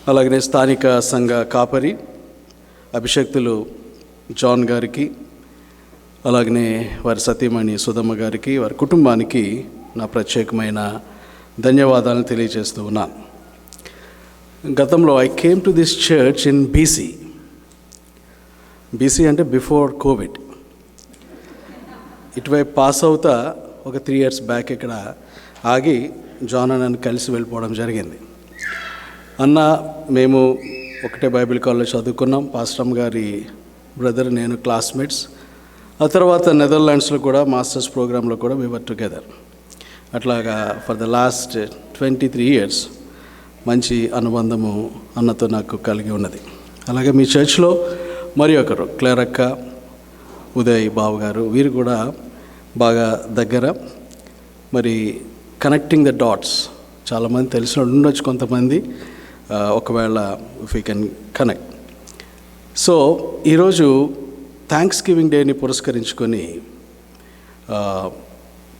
అలాగనే స్థానిక సంఘ కాపరి అభిషక్తులు జాన్ గారికి, అలాగనే వారి సతీమణి సుధమ్మ గారికి, వారి కుటుంబానికి నా ప్రత్యేకమైన ధన్యవాదాలను తెలియజేస్తూ ఉన్నాను. గతంలో I came to this church in BC అంటే బిఫోర్ కోవిడ్. ఇటువైపు పాస్ అవుతా ఒక 3 years బ్యాక్ ఇక్కడ ఆగి జాన్ నన్ను కలిసి వెళ్ళిపోవడం జరిగింది. అన్న మేము ఒకటే బైబిల్ కాలేజ్ చదువుకున్నాం, పాస్టమ్ గారి బ్రదర్ నేను క్లాస్మేట్స్. ఆ తర్వాత నెదర్లాండ్స్లో కూడా మాస్టర్స్ ప్రోగ్రాంలో కూడా వి వర్ టుగెదర్. అట్లాగా ఫర్ ద లాస్ట్ 23 years మంచి అనుబంధము అన్నతో నాకు కలిగి ఉన్నది. అలాగే మీ చర్చ్లో మరి ఒకరు క్లేరక్క, ఉదయ్ బాబు గారు, వీరు కూడా బాగా దగ్గర. మరి కనెక్టింగ్ ద డాట్స్, చాలామంది తెలిసిన ఉండొచ్చు కొంతమంది, ఒకవేళ if you can connect. So ఈరోజు థ్యాంక్స్ గివింగ్ డేని పురస్కరించుకొని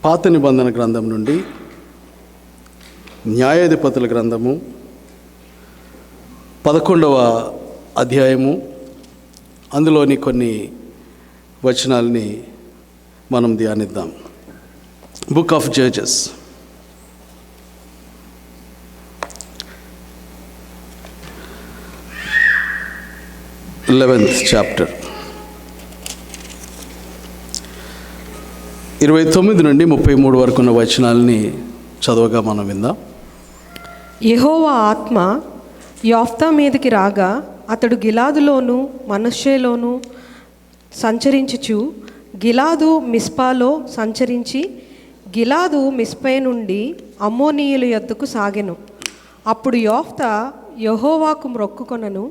పాత నిబంధన గ్రంథం నుండి న్యాయాధిపతుల గ్రంథము 11వ అధ్యాయము అందులోని కొన్ని వచనాల్ని మనం ధ్యానిద్దాం. Book of Judges 11th chapter 29 నుండి 33 వరకు ఉన్న వచనాలని చదవగా మనం విందాం. యెహోవా ఆత్మ యోఫ్తా మీదకి రాగా అతడు గిలాదులోను మనష్షేలోను సంచరించుచు గిలాదు మిస్పాలో సంచరించి గిలాదు మిస్పే నుండి అమ్మోనీయుల యొద్దకు సాగెను. అప్పుడు యోఫ్తా యెహోవాకు మొక్కుకొనను,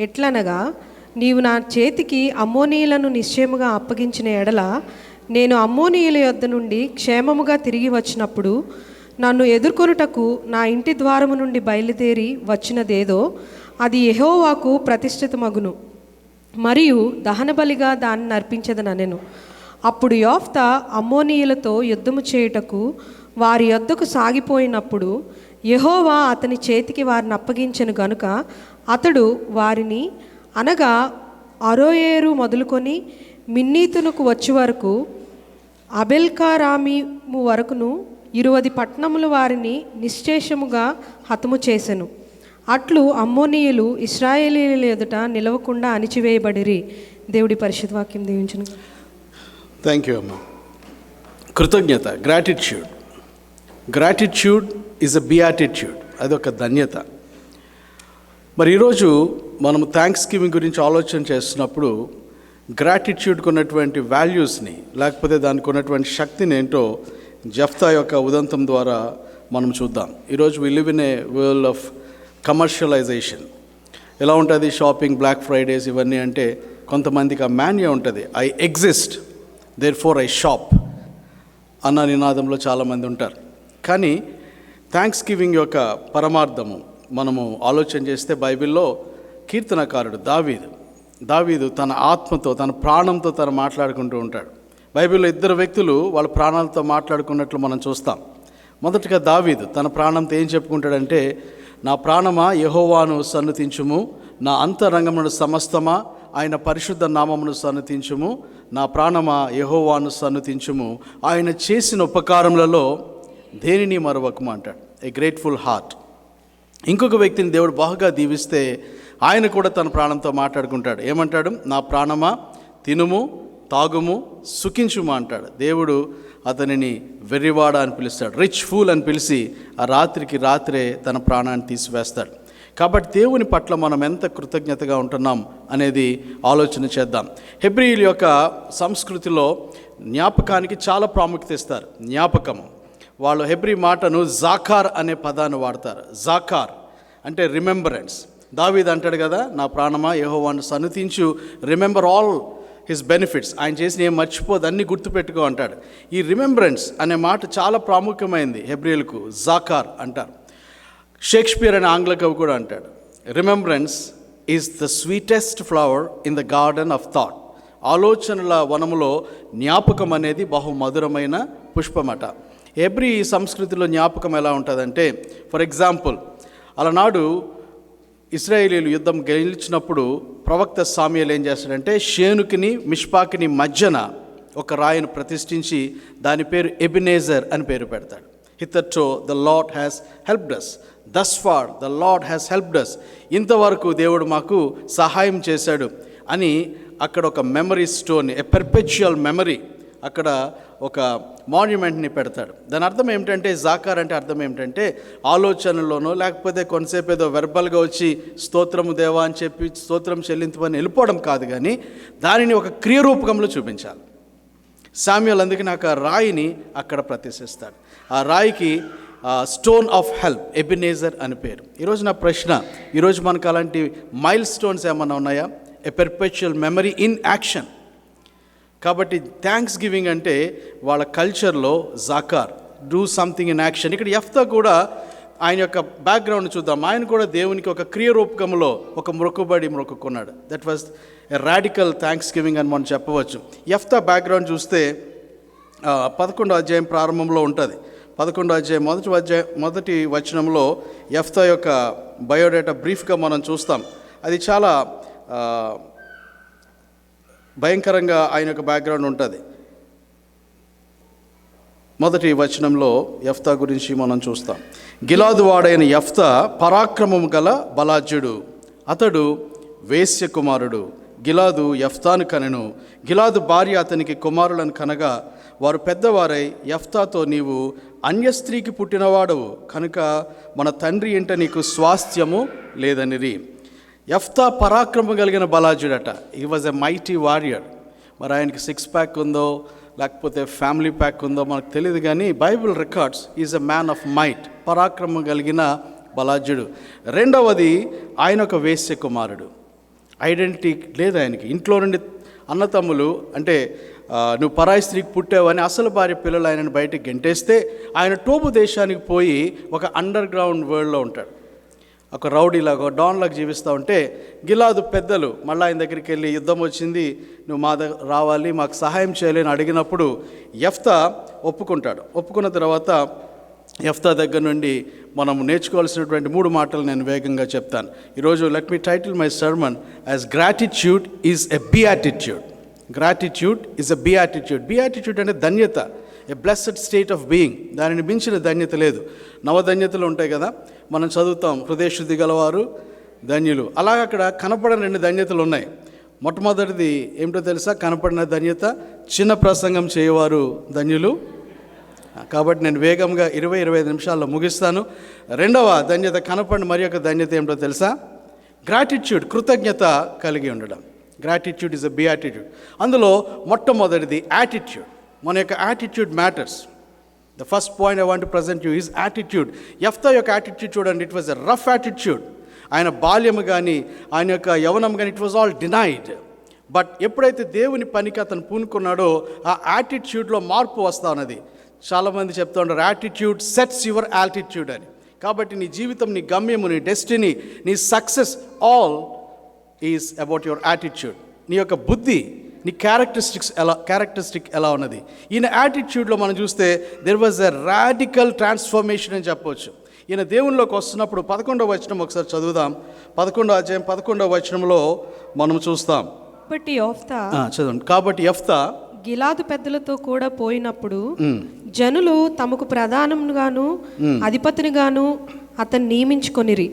ఎట్లనగా నీవు నా చేతికి అమ్మోనీయులను నిశ్చయముగా అప్పగించిన ఎడల నేను అమ్మోనీయుల యొద్ద నుండి క్షేమముగా తిరిగి వచ్చినప్పుడు నన్ను ఎదుర్కొనుటకు నా ఇంటి ద్వారము నుండి బయలుదేరి వచ్చినదేదో అది యెహోవాకు ప్రతిష్ఠితమగును, మరియు దహనబలిగా దాన్ని అర్పించదనెను. అప్పుడు యోఫ్తా అమ్మోనీయులతో యుద్ధము చేయుటకు వారి యొద్దకు సాగిపోయినప్పుడు యెహోవా అతని చేతికి వారిని అప్పగించెను గనుక అతడు వారిని, అనగా అరోయేరు మొదలుకొని మిన్నీతునకు వచ్చి వరకు అబెల్కారామీము వరకును 20 పట్టణములు వారిని నిశ్శేషముగా హతము చేసెను. అట్లు అమ్మోనీయులు ఇశ్రాయేలీయుల ఎదుట నిలవకుండా అణిచివేయబడిరి. దేవుడి పరిశుద్ధ వాక్యం దీవించును. థ్యాంక్ యూ అమ్మ. కృతజ్ఞత, గ్రాటిట్యూడ్. గ్రాటిట్యూడ్ ఈజ్ అ బియాటిట్యూడ్, అదొక ధన్యత. మరి ఈరోజు మనం థ్యాంక్స్ గివింగ్ గురించి ఆలోచన చేస్తున్నప్పుడు గ్రాటిట్యూడ్కి ఉన్నటువంటి వాల్యూస్ని, లేకపోతే దానికి ఉన్నటువంటి శక్తిని ఏంటో జెఫ్తా యొక్క ఉదంతం ద్వారా మనం చూద్దాం. ఈరోజు we live in a world of commercialisation. ఎలా ఉంటుంది షాపింగ్, బ్లాక్ ఫ్రైడేస్ ఇవన్నీ అంటే కొంతమందికి ఆ మాన్యా ఉంటుంది, I exist therefore I shop అన్న నినాదంలో చాలామంది ఉంటారు. కానీ థ్యాంక్స్ గివింగ్ యొక్క పరమార్థము మనము ఆలోచన చేస్తే బైబిల్లో కీర్తనకారుడు దావీదు తన ఆత్మతో, తన ప్రాణంతో తను మాట్లాడుకుంటూ ఉంటాడు. బైబిల్లో 2 వ్యక్తులు వాళ్ళ ప్రాణాలతో మాట్లాడుకున్నట్లు మనం చూస్తాం. మొదటగా దావీదు తన ప్రాణంతో ఏం చెప్పుకుంటాడంటే, నా ప్రాణమా యెహోవాను సన్నుతించుము, నా అంతరంగమును సమస్తమా ఆయన పరిశుద్ధ నామమును సన్నుతించుము, నా ప్రాణమా యెహోవాను సన్నుతించుము, ఆయన చేసిన ఉపకారములలో దేనిని మరవకము అంటాడు. A grateful heart. ఇంకొక వ్యక్తిని దేవుడు బాగా దీవిస్తే ఆయన కూడా తన ప్రాణంతో మాట్లాడుకుంటాడు. ఏమంటాడు? నా ప్రాణమా తినుము, తాగుము, సుఖించుము అంటాడు. దేవుడు అతనిని వెర్రివాడ అని పిలుస్తాడు, రిచ్ ఫూల్ అని పిలిచి ఆ రాత్రికి రాత్రే తన ప్రాణాన్ని తీసివేస్తాడు. కాబట్టి దేవుని పట్ల మనం ఎంత కృతజ్ఞతగా ఉంటున్నాం అనేది ఆలోచన చేద్దాం. హెబ్రీయుల యొక్క సంస్కృతిలో జ్ఞాపకానికి చాలా ప్రాముఖ్యత ఇస్తారు. జ్ఞాపకం, వాళ్ళు హెబ్రీ మాటను జాకార్ అనే పదాన్ని వాడతారు. జాకార్ అంటే రిమెంబరెన్స్. దావీదు అంటాడు కదా, నా ప్రాణమా యెహోవాను సన్నుతించు, రిమెంబర్ ఆల్ హిస్ బెనిఫిట్స్, ఆయన చేసిన ఏం మర్చిపోదు, అన్నీ గుర్తుపెట్టుకో అంటాడు. ఈ రిమెంబరెన్స్ అనే మాట చాలా ప్రాముఖ్యమైంది హెబ్రీయులకు. జాకార్ అంటారు. షేక్స్పియర్ అనే ఆంగ్ల కవి కూడా అంటాడు, remembrance is the sweetest flower in the garden of thought. ఆలోచనల వనములో జ్ఞాపకం అనేది బహు మధురమైన పుష్పమట. హెబ్రీ సంస్కృతిలో జ్ఞాపకం ఎలా ఉంటుందంటే, ఫర్ ఎగ్జాంపుల్, అలనాడు ఇశ్రాయేలీయులు యుద్ధం గెలిచినప్పుడు ప్రవక్త సామ్యూయేలు ఏం చేస్తాడంటే, షేనుకిని మిష్పాకిని మధ్యన ఒక రాయిని ప్రతిష్ఠించి దాని పేరు ఎబినేజర్ అని పేరు పెడతాడు. Hitherto the Lord has helped us, thus far the Lord has helped us, ఇంతవరకు దేవుడు మాకు సహాయం చేశాడు అని అక్కడ ఒక memory stone, a perpetual memory, అక్కడ ఒక మాన్యుమెంట్ని పెడతాడు. దాని అర్థం ఏమిటంటే, జాకార్ అంటే అర్థం ఏమిటంటే, ఆలోచనలోనో లేకపోతే కొంతసేపు ఏదో వెర్బల్గా వచ్చి స్తోత్రము దేవా అని చెప్పి స్తోత్రం చెల్లించమని వెళ్ళిపోవడం కాదు, కానీ దానిని ఒక క్రియరూపకంలో చూపించాలి. సామ్యూయేల్ అందుకని ఆ రాయిని అక్కడ ప్రతిష్ఠిస్తాడు. ఆ రాయికి స్టోన్ ఆఫ్ హెల్ప్, ఎబినేజర్ అని పేరు. ఈరోజు నా ప్రశ్న, ఈరోజు మనకు అలాంటి మైల్ స్టోన్స్ ఏమన్నా ఉన్నాయా? ఏ పెర్పెచువల్ మెమరీ ఇన్ యాక్షన్. కాబట్టి థ్యాంక్స్ గివింగ్ అంటే వాళ్ళ కల్చర్లో జాకార్, డూ సంథింగ్ ఇన్ యాక్షన్. ఇక్కడ యెఫ్తా కూడా ఆయన యొక్క బ్యాక్గ్రౌండ్ చూద్దాం. ఆయన కూడా దేవునికి ఒక క్రియరూపకంలో ఒక మొక్కుకున్నాడు. That was a radical thanksgiving అని మనం చెప్పవచ్చు. యెఫ్తా బ్యాక్గ్రౌండ్ చూస్తే 11వ అధ్యాయం ప్రారంభంలో ఉంటుంది. 11వ అధ్యాయం మొదటి వచనంలో యెఫ్తా యొక్క బయోడేటా బ్రీఫ్గా మనం చూస్తాం. అది చాలా భయంకరంగా ఆయన యొక్క బ్యాక్గ్రౌండ్ ఉంటుంది. మొదటి వచనంలో యెఫ్తా గురించి మనం చూస్తాం. గిలాదు వాడైన యెఫ్తా పరాక్రమము గల బలాజ్యుడు, అతడు వేశ్య కుమారుడు. గిలాదు యెఫ్తాను కనెను. గిలాదు భార్య అతనికి కుమారులను కనగా వారు పెద్దవారై యెఫ్తాతో, నీవు అన్య స్త్రీకి పుట్టినవాడవు కనుక మన తండ్రి ఇంట నీకు స్వాస్థ్యము లేదనిరి. యెఫ్తా పరాక్రమం కలిగిన బలాజుడట. He was a mighty warrior. మరి ఆయనకి 6 ప్యాక్ ఉందో లేకపోతే ఫ్యామిలీ ప్యాక్ ఉందో మనకు తెలియదు, కానీ Bible records is a man of might, పరాక్రమం కలిగిన బలాజుడు. రెండవది, ఆయన ఒక వేశ్య కుమారుడు. ఐడెంటిటీ లేదు ఆయనకి. ఇంట్లో నుండి అన్నతమ్ములు అంటే నువ్వు పరాయి స్త్రీకి పుట్టావని అసలు భార్య పిల్లలు ఆయనను బయటకు గెంటేస్తే ఆయన టోబు దేశానికి పోయి ఒక అండర్ గ్రౌండ్ వరల్డ్లో ఉంటాడు. ఒక రౌడీలాగా, ఒక డాన్లాగా జీవిస్తూ ఉంటే గిలాదు పెద్దలు మళ్ళీ ఆయన దగ్గరికి వెళ్ళి యుద్ధం వచ్చింది, నువ్వు మా దగ్గర రావాలి, మాకు సహాయం చేయాలని అడిగినప్పుడు యెఫ్తా ఒప్పుకుంటాడు. ఒప్పుకున్న తర్వాత యెఫ్తా దగ్గర నుండి మనం నేర్చుకోవాల్సినటువంటి 3 మాటలు నేను వేగంగా చెప్తాను ఈరోజు. Let me title my sermon as gratitude is a beatitude. Gratitude is a beatitude. Beatitude అంటే ధన్యత, a blessed state of being. దానిని మించిన ధన్యత లేదు. నవధన్యతలు ఉంటాయి కదా, మనం చదువుతాం, హృదయశుద్ధి గలవారు ధన్యులు. అలాగ అక్కడ కనపడని 2 ధన్యతలు ఉన్నాయి. మొట్టమొదటిది ఏమిటో తెలుసా? కనపడిన ధన్యత, చిన్న ప్రసంగం చేయవారు ధన్యులు. కాబట్టి నేను వేగంగా 20-25 నిమిషాల్లో ముగిస్తాను. రెండవ ధన్యత, కనపడిన మరి యొక్క ధన్యత ఏమిటో తెలుసా? గ్రాటిట్యూడ్, కృతజ్ఞత కలిగి ఉండడం. Gratitude is a beatitude. అందులో మొట్టమొదటిది యాటిట్యూడ్. మన యొక్క attitude matters. The first point I want to present you is attitude. యెఫ్తా యొక్క యాటిట్యూడ్ చూడండి, it was a rough attitude. ఆయన బాల్యము కానీ ఆయన యొక్క యవనం కానీ it was all denied. But ఎప్పుడైతే దేవుని పనికి అతను పూనుకున్నాడో ఆ యాటిట్యూడ్లో మార్పు వస్తూ ఉన్నది. చాలామంది చెప్తూ ఉంటారు యాటిట్యూడ్ సెట్స్ యువర్ ఆల్టిట్యూడ్ అని. కాబట్టి నీ జీవితం, నీ గమ్యము, నీ డెస్టినీ, నీ success all is about your attitude. నీ యొక్క బుద్ధి, నీ క్యారెక్టరిస్టిక్ ఎలా ఉన్నది. ఈయన యాటిట్యూడ్లో మనం చూస్తే there was a radical transformation అని చెప్పవచ్చు. ఈయన దేవునిలోకి వస్తున్నప్పుడు 11వ వచనం ఒకసారి చదువుదాం. 11వ అధ్యాయం 11వ వచనంలో మనం చూస్తాం. కాబట్టి యెఫ్తా గిలాదు పెద్దలతో కూడా పోయినప్పుడు జనులు తమకు ప్రధానంగాను అధిపతినిగాను అతన్ని నియమించుకొనిరి.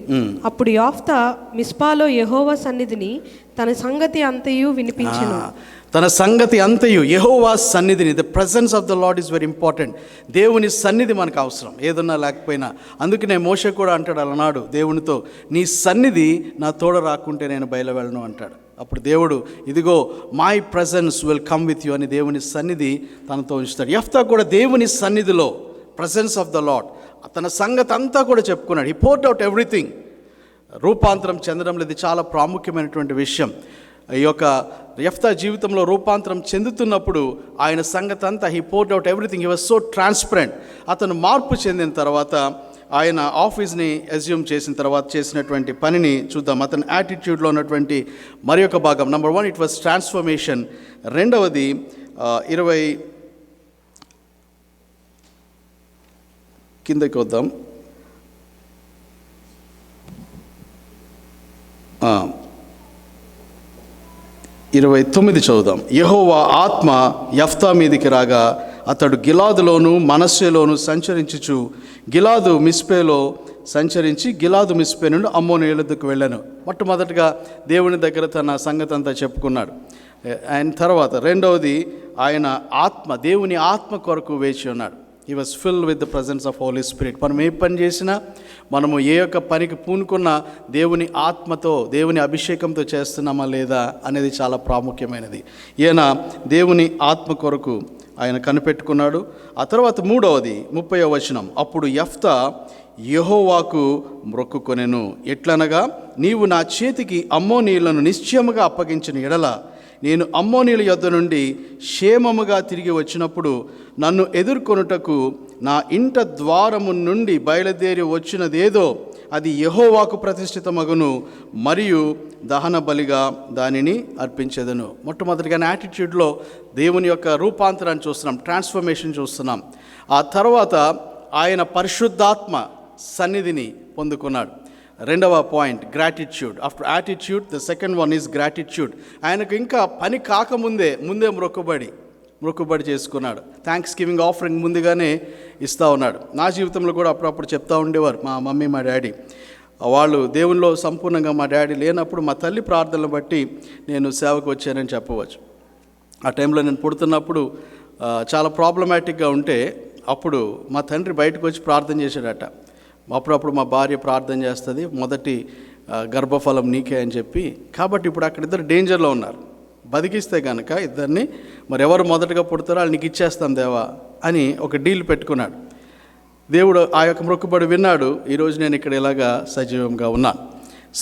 అప్పుడు యెఫ్తా మిస్పాలో యెహోవా సన్నిధిని తన సంగతి అంతయు వినిపించెను. తన సంగతి అంతయు యెహోవా సన్నిధిని, the presence of the lord is very important. దేవుని సన్నిధి మనకు అవసరం, ఏదన్నా లేకపోయినా. అందుకనే మోషే కూడా అంటాడు అలనాడు దేవునితో, నీ సన్నిధి నా తోడ రాకుంటే నేను బయలు వెళ్ళను అంటాడు. అప్పుడు దేవుడు, ఇదిగో my presence will come with you అని దేవుని సన్నిధి తనతో ఉంచుతాడు. యెఫ్తా కూడా దేవుని సన్నిధిలో, ప్రెజెన్స్ ఆఫ్ ద లార్డ్, తన సంగతి అంతా కూడా చెప్పుకున్నాడు. He port out everything. రూపాంతరం చెందడంలో ఇది చాలా ప్రాముఖ్యమైనటువంటి విషయం. ఈ యొక్క యెఫ్తా జీవితంలో రూపాంతరం చెందుతున్నప్పుడు ఆయన సంగతి అంతా he port out everything. He was so transparent. అతను మార్పు చెందిన తర్వాత ఆయన ఆఫీస్ని అజ్యూమ్ చేసిన తర్వాత చేసినటువంటి పనిని చూద్దాం. అతని యాటిట్యూడ్లో ఉన్నటువంటి మరి ఒక భాగం. Number 1 it was transformation. రెండవది 20 కిందకి వద్దాం. 29 చదువుదాం. యెహోవా ఆత్మ యెఫ్తా మీదికి రాగా అతడు గిలాదులోను మనస్సేలోను సంచరించుచు గిలాదు మిస్పేలో సంచరించి గిలాదు మిస్పే నుండి అమ్మోనీయుల వద్దకు వెళ్ళాను. మొట్టమొదటిగా దేవుని దగ్గర తన సంగతి అంతా చెప్పుకున్నాడు. ఆయన తర్వాత రెండవది ఆయన ఆత్మ, దేవుని ఆత్మ కొరకు వేచి ఉన్నాడు. He was filled with the presence of Holy Spirit. మనం ఏ పని చేసినా, మనము ఏ యొక్క పనికి పూనుకున్నా దేవుని ఆత్మతో, దేవుని అభిషేకంతో చేస్తున్నామా లేదా అనేది చాలా ప్రాముఖ్యమైనది. ఈయన దేవుని ఆత్మ కొరకు ఆయన కనిపెట్టుకున్నాడు. ఆ తర్వాత మూడవది 30వ వచనం. అప్పుడు యెఫ్తా యెహోవాకు మొక్కుకొనెను. ఎట్లనగా, నీవు నా చేతికి అమ్మోనీయులను నిశ్చయముగా అప్పగించిన ఎడల నేను అమ్మోనీయుల యొద్ద నుండి క్షేమముగా తిరిగి వచ్చినప్పుడు నన్ను ఎదుర్కొనుటకు నా ఇంట ద్వారము నుండి బయలుదేరి వచ్చినదేదో అది యెహోవాకు ప్రతిష్ఠితమగును, మరియు దహన బలిగా దానిని అర్పించేదను. మొట్టమొదటిగా యాటిట్యూడ్లో దేవుని యొక్క రూపాంతరాన్ని చూస్తున్నాం, ట్రాన్స్ఫర్మేషన్ చూస్తున్నాం. ఆ తర్వాత ఆయన పరిశుద్ధాత్మ సన్నిధిని పొందుకున్నాడు. రెండవ point gratitude. After attitude the second one is gratitude. ఆయనకు ఇంకా పని కాకముందే మొక్కుబడి చేసుకున్నాడు. థ్యాంక్స్ గివింగ్ ఆఫరింగ్ ముందుగానే ఇస్తూ ఉన్నాడు. నా జీవితంలో కూడా అప్పుడప్పుడు చెప్తూ ఉండేవారు మా మమ్మీ, మా డాడీ. వాళ్ళు దేవునిలో సంపూర్ణంగా మా డాడీ లేనప్పుడు మా తల్లి ప్రార్థనలు బట్టి నేను సేవకు వచ్చానని చెప్పవచ్చు. ఆ టైంలో నేను పుడుతున్నప్పుడు చాలా ప్రాబ్లమాటిక్గా ఉంటే అప్పుడు మా తండ్రి బయటకు వచ్చి ప్రార్థన చేశాడట. అప్పుడప్పుడు మా భార్య ప్రార్థన చేస్తుంది, మొదటి గర్భఫలం నీకే అని చెప్పి. కాబట్టి ఇప్పుడు అక్కడ ఇద్దరు డేంజర్లో ఉన్నారు. బతికిస్తే కనుక ఇద్దరిని మరి ఎవరు మొదటగా పుడతారో వాళ్ళు నీకు ఇచ్చేస్తాం దేవా అని ఒక డీల్ పెట్టుకున్నాడు. దేవుడు ఆ యొక్క మొక్కుబడి విన్నాడు. ఈరోజు నేను ఇక్కడ ఇలాగా సజీవంగా ఉన్నాను.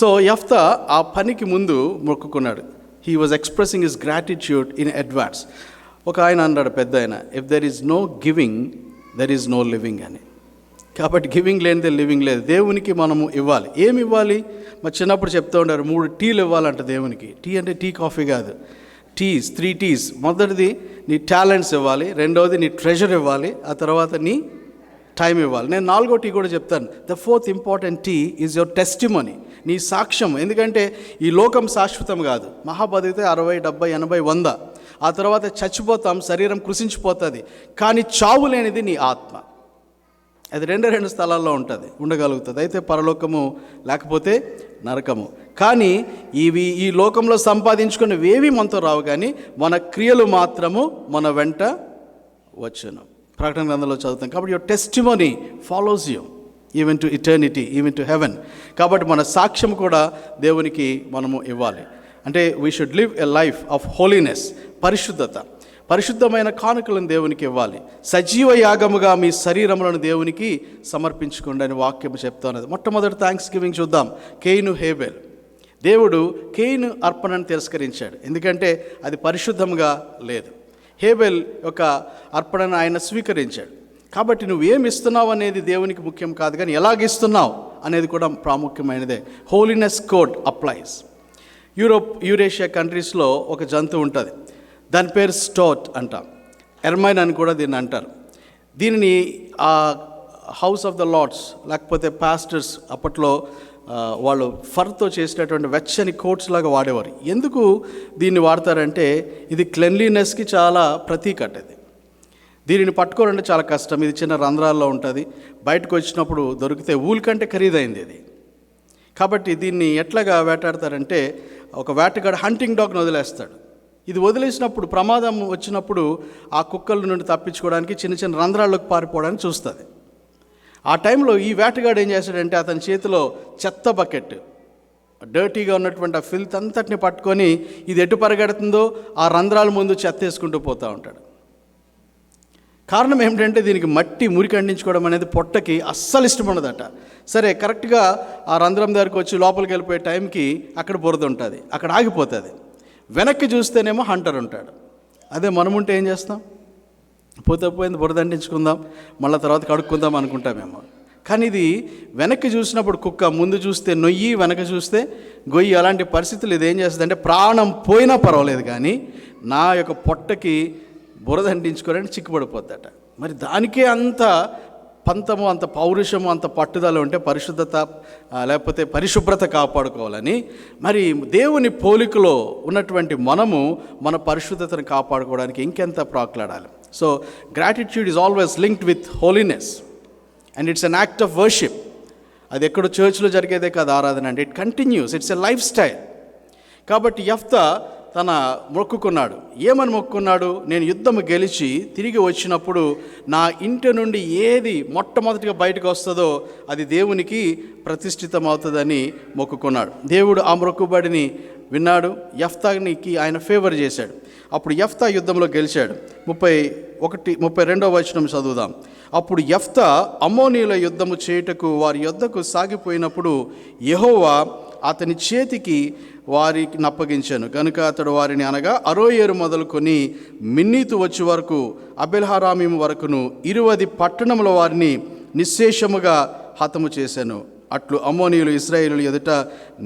సో యెఫ్తా ఆ పనికి ముందు మొక్కుకున్నాడు. He was expressing his gratitude in advance. ఒక ఆయన అన్నాడు, పెద్ద ఆయన, if there is no giving there is no living అని. కాబట్టి గివింగ్ లేనిదే లివింగ్ లేదు. దేవునికి మనము ఇవ్వాలి. ఏమి ఇవ్వాలి? మా చిన్నప్పుడు చెప్తూ ఉంటారు 3 టీలు ఇవ్వాలంట దేవునికి. టీ అంటే టీ కాఫీ కాదు, టీస్, 3 టీస్. మొదటిది నీ టాలెంట్స్ ఇవ్వాలి, రెండవది నీ ట్రెజర్ ఇవ్వాలి, ఆ తర్వాత నీ టైం ఇవ్వాలి. నేను 4వ టీ కూడా చెప్తాను. The 4th important T is your testimony, నీ సాక్ష్యం. ఎందుకంటే ఈ లోకం శాశ్వతం కాదు. మహా బతికితే 60, 70, 80, 100. ఆ తర్వాత చచ్చిపోతాం, శరీరం కృషించిపోతుంది. కానీ చావు లేనిది నీ ఆత్మ. అది 2 స్థలాల్లో ఉంటుంది, ఉండగలుగుతుంది. అయితే పరలోకము లేకపోతే నరకము. కానీ ఈ లోకంలో సంపాదించుకున్నవేవి మనతో రావు, కానీ మన క్రియలు మాత్రము మన వెంట వచ్చును. ప్రకటన గ్రంథంలో చదువుతాం. కాబట్టి your testimony follows you even to eternity, even to heaven. కాబట్టి మన సాక్ష్యం కూడా దేవునికి మనము ఇవ్వాలి. అంటే we should live a life of holiness, పరిశుద్ధత. పరిశుద్ధమైన కానుకలను దేవునికి ఇవ్వాలి. సజీవ యాగముగా మీ శరీరములను దేవునికి సమర్పించుకోండి అని వాక్యం చెప్తున్నది. మొట్టమొదటి థ్యాంక్స్ గివింగ్ చూద్దాం. కేయిను, హేబెల్. దేవుడు కేయిను అర్పణను తిరస్కరించాడు, ఎందుకంటే అది పరిశుద్ధంగా లేదు. హేబెల్ యొక్క అర్పణను ఆయన స్వీకరించాడు. కాబట్టి నువ్వేమి ఇస్తున్నావు అనేది దేవునికి ముఖ్యం కాదు, కానీ ఎలాగిస్తున్నావు అనేది కూడా ప్రాముఖ్యమైనదే. Holiness code applies. యూరేషియా కంట్రీస్లో ఒక జంతువు ఉంటుంది, దాని పేరు స్టోట్ అంటాం. ఎర్మైన్ అని కూడా దీన్ని అంటారు. దీనిని ఆ హౌస్ ఆఫ్ ద లార్డ్స్ లేకపోతే పాస్టర్స్ అప్పట్లో వాళ్ళు ఫర్తో చేసినటువంటి వెచ్చని కోట్స్ లాగా వాడేవారు. ఎందుకు దీన్ని వాడతారంటే ఇది క్లెన్లీనెస్కి చాలా ప్రతీక అట్టది. దీనిని పట్టుకోవాలంటే చాలా కష్టం. ఇది చిన్న రంధ్రాల్లో ఉంటుంది. బయటకు వచ్చినప్పుడు దొరికితే ఊల్ కంటే ఖరీదైంది ఇది. కాబట్టి దీన్ని ఎట్లాగా వేటాడతారంటే ఒక వేటగాడు హంటింగ్ డాగ్ని వదిలేస్తాడు. ఇది వదిలేసినప్పుడు ప్రమాదం వచ్చినప్పుడు ఆ కుక్కల నుండి తప్పించుకోవడానికి చిన్న చిన్న రంధ్రాల్లోకి పారిపోవడానికి చూస్తుంది. ఆ టైంలో ఈ వేటగాడు ఏం చేస్తాడంటే అతని చేతిలో చెత్త బకెట్, డర్టీగా ఉన్నటువంటి ఆ ఫిల్త్ అంతటిని పట్టుకొని ఇది ఎటు పరిగెడుతుందో ఆ రంధ్రాల ముందు చెత్త వేసుకుంటూ పోతూ ఉంటాడు. కారణం ఏమిటంటే దీనికి మట్టి మురికి అంటించుకోవడం అనేది పొట్టకి అస్సలు ఇష్టం ఉండదట. సరే, కరెక్ట్గా ఆ రంధ్రం దగ్గరికి వచ్చి లోపలికి వెళ్ళిపోయే టైంకి అక్కడ బురద ఉంటుంది, అక్కడ ఆగిపోతుంది. వెనక్కి చూస్తేనేమో హంటర్ ఉంటాడు. అదే మనముంటే ఏం చేస్తాం? పోతే పోయింది, బురద అంటించుకుందాం, మళ్ళీ తర్వాత కడుక్కుందాం అనుకుంటామేమో. కానీ ఇది వెనక్కి చూసినప్పుడు కుక్క, ముందు చూస్తే నొయ్యి, వెనక చూస్తే గొయ్యి. అలాంటి పరిస్థితులు ఇది ఏం చేస్తుంది అంటే ప్రాణం పోయినా పర్వాలేదు కానీ నా యొక్క పొట్టకి బురద అంటించుకోవాలని చిక్కుపడిపోద్దట. మరి దానికే అంత పంతము, అంత పౌరుషము, అంత పట్టుదల ఉంటే పరిశుద్ధత లేకపోతే పరిశుభ్రత కాపాడుకోవాలని, మరి దేవుని పోలికలో ఉన్నటువంటి మనము మన పరిశుద్ధతను కాపాడుకోవడానికి ఇంకెంత ప్రాకులాడాలి. So gratitude is always linked with holiness and it's an act of worship. అది ఎక్కడో చర్చ్లో జరిగేదే కాదు ఆరాధన అంటే, it continues, it's a lifestyle. కాబట్టి యెఫ్తా తన మొక్కుకున్నాడు. ఏమని మొక్కుకున్నాడు? నేను యుద్ధము గెలిచి తిరిగి వచ్చినప్పుడు నా ఇంటి నుండి ఏది మొట్టమొదటిగా బయటకు వస్తుందో అది దేవునికి ప్రతిష్ఠితమవుతుందని మొక్కుకున్నాడు. దేవుడు ఆ మొక్కుబడిని విన్నాడు. యెఫ్తాకి ఆయన ఫేవర్ చేశాడు. అప్పుడు యెఫ్తా యుద్ధంలో గెలిచాడు. 32వ వచనం చదువుదాం. అప్పుడు యెఫ్తా అమ్మోనీయుల యుద్ధము చేయుటకు వారి యొద్దకు సాగిపోయినప్పుడు యెహోవా అతని చేతికి వారికి నప్పగించాను కనుక అతడు వారిని అనగా అరోయేరు మొదలుకొని మిన్నీతు వచ్చే వరకు అబెల్హారామీము వరకును 20 పట్టణముల వారిని నిశ్శేషముగా హతము చేశాను. అట్లు అమ్మోనీయులు ఇశ్రాయేలు ఎదుట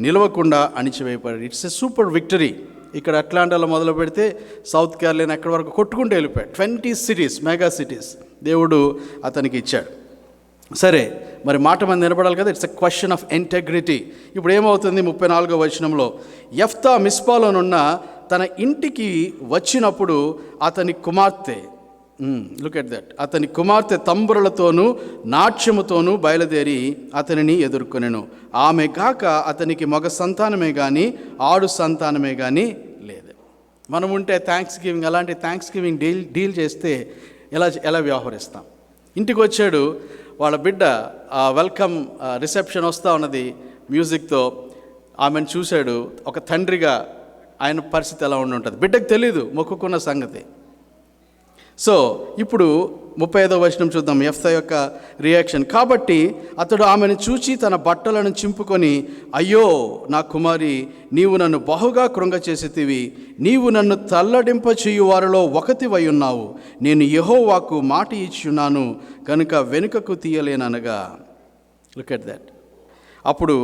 నిలవకుండా అణిచివేయబడి. It's a super victory. ఇక్కడ అట్లాంటాలో మొదలు పెడితే సౌత్ కేరళ ఎక్కడి వరకు కొట్టుకుంటూ వెళ్ళిపోయాడు. 20 సిటీస్, మెగా సిటీస్ దేవుడు అతనికి ఇచ్చాడు. సరే, మరి మాట మంది నిలబడాలి కదా. It's a question of integrity. ఇప్పుడు ఏమవుతుంది? 34వ వచనంలో యెఫ్తా మిస్పాలోనున్న తన ఇంటికి వచ్చినప్పుడు అతని కుమార్తె, లుక్ ఎట్ దట్, అతని కుమార్తె తంబురలతోనూ నాట్యముతోనూ బయలుదేరి అతనిని ఎదుర్కొనెను. ఆమె గాక అతనికి మగ సంతానమే కానీ ఆడు సంతానమే కానీ లేదు. మనం ఉంటే థ్యాంక్స్ గివింగ్, అలాంటి థ్యాంక్స్ గివింగ్ డీల్ చేస్తే ఎలా వ్యవహరిస్తాం? ఇంటికి వచ్చాడు, వాళ్ళ బిడ్డ వెల్కమ్ రిసెప్షన్ వస్తూ ఉన్నది మ్యూజిక్తో. ఆమెను చూశాడు. ఒక తండ్రిగా ఆయన పరిస్థితి ఎలా ఉండి ఉంటుంది? బిడ్డకు తెలీదు మొక్కుకున్న సంగతి. సో ఇప్పుడు 35వ వచనం చూద్దాం, యెఫ్తా యొక్క రియాక్షన్. కాబట్టి అతడు ఆమెను చూచి తన బట్టలను చింపుకొని, అయ్యో నా కుమారి, నీవు నన్ను బహుగా కృంగచేసితివి, నీవు నన్ను తల్లడింప చేయు వారిలో ఒకతివై ఉన్నావు. నేను యెహోవాకు మాట ఇచ్చున్నాను కనుక వెనుకకు తీయలేననగా. Look at that. అప్పుడు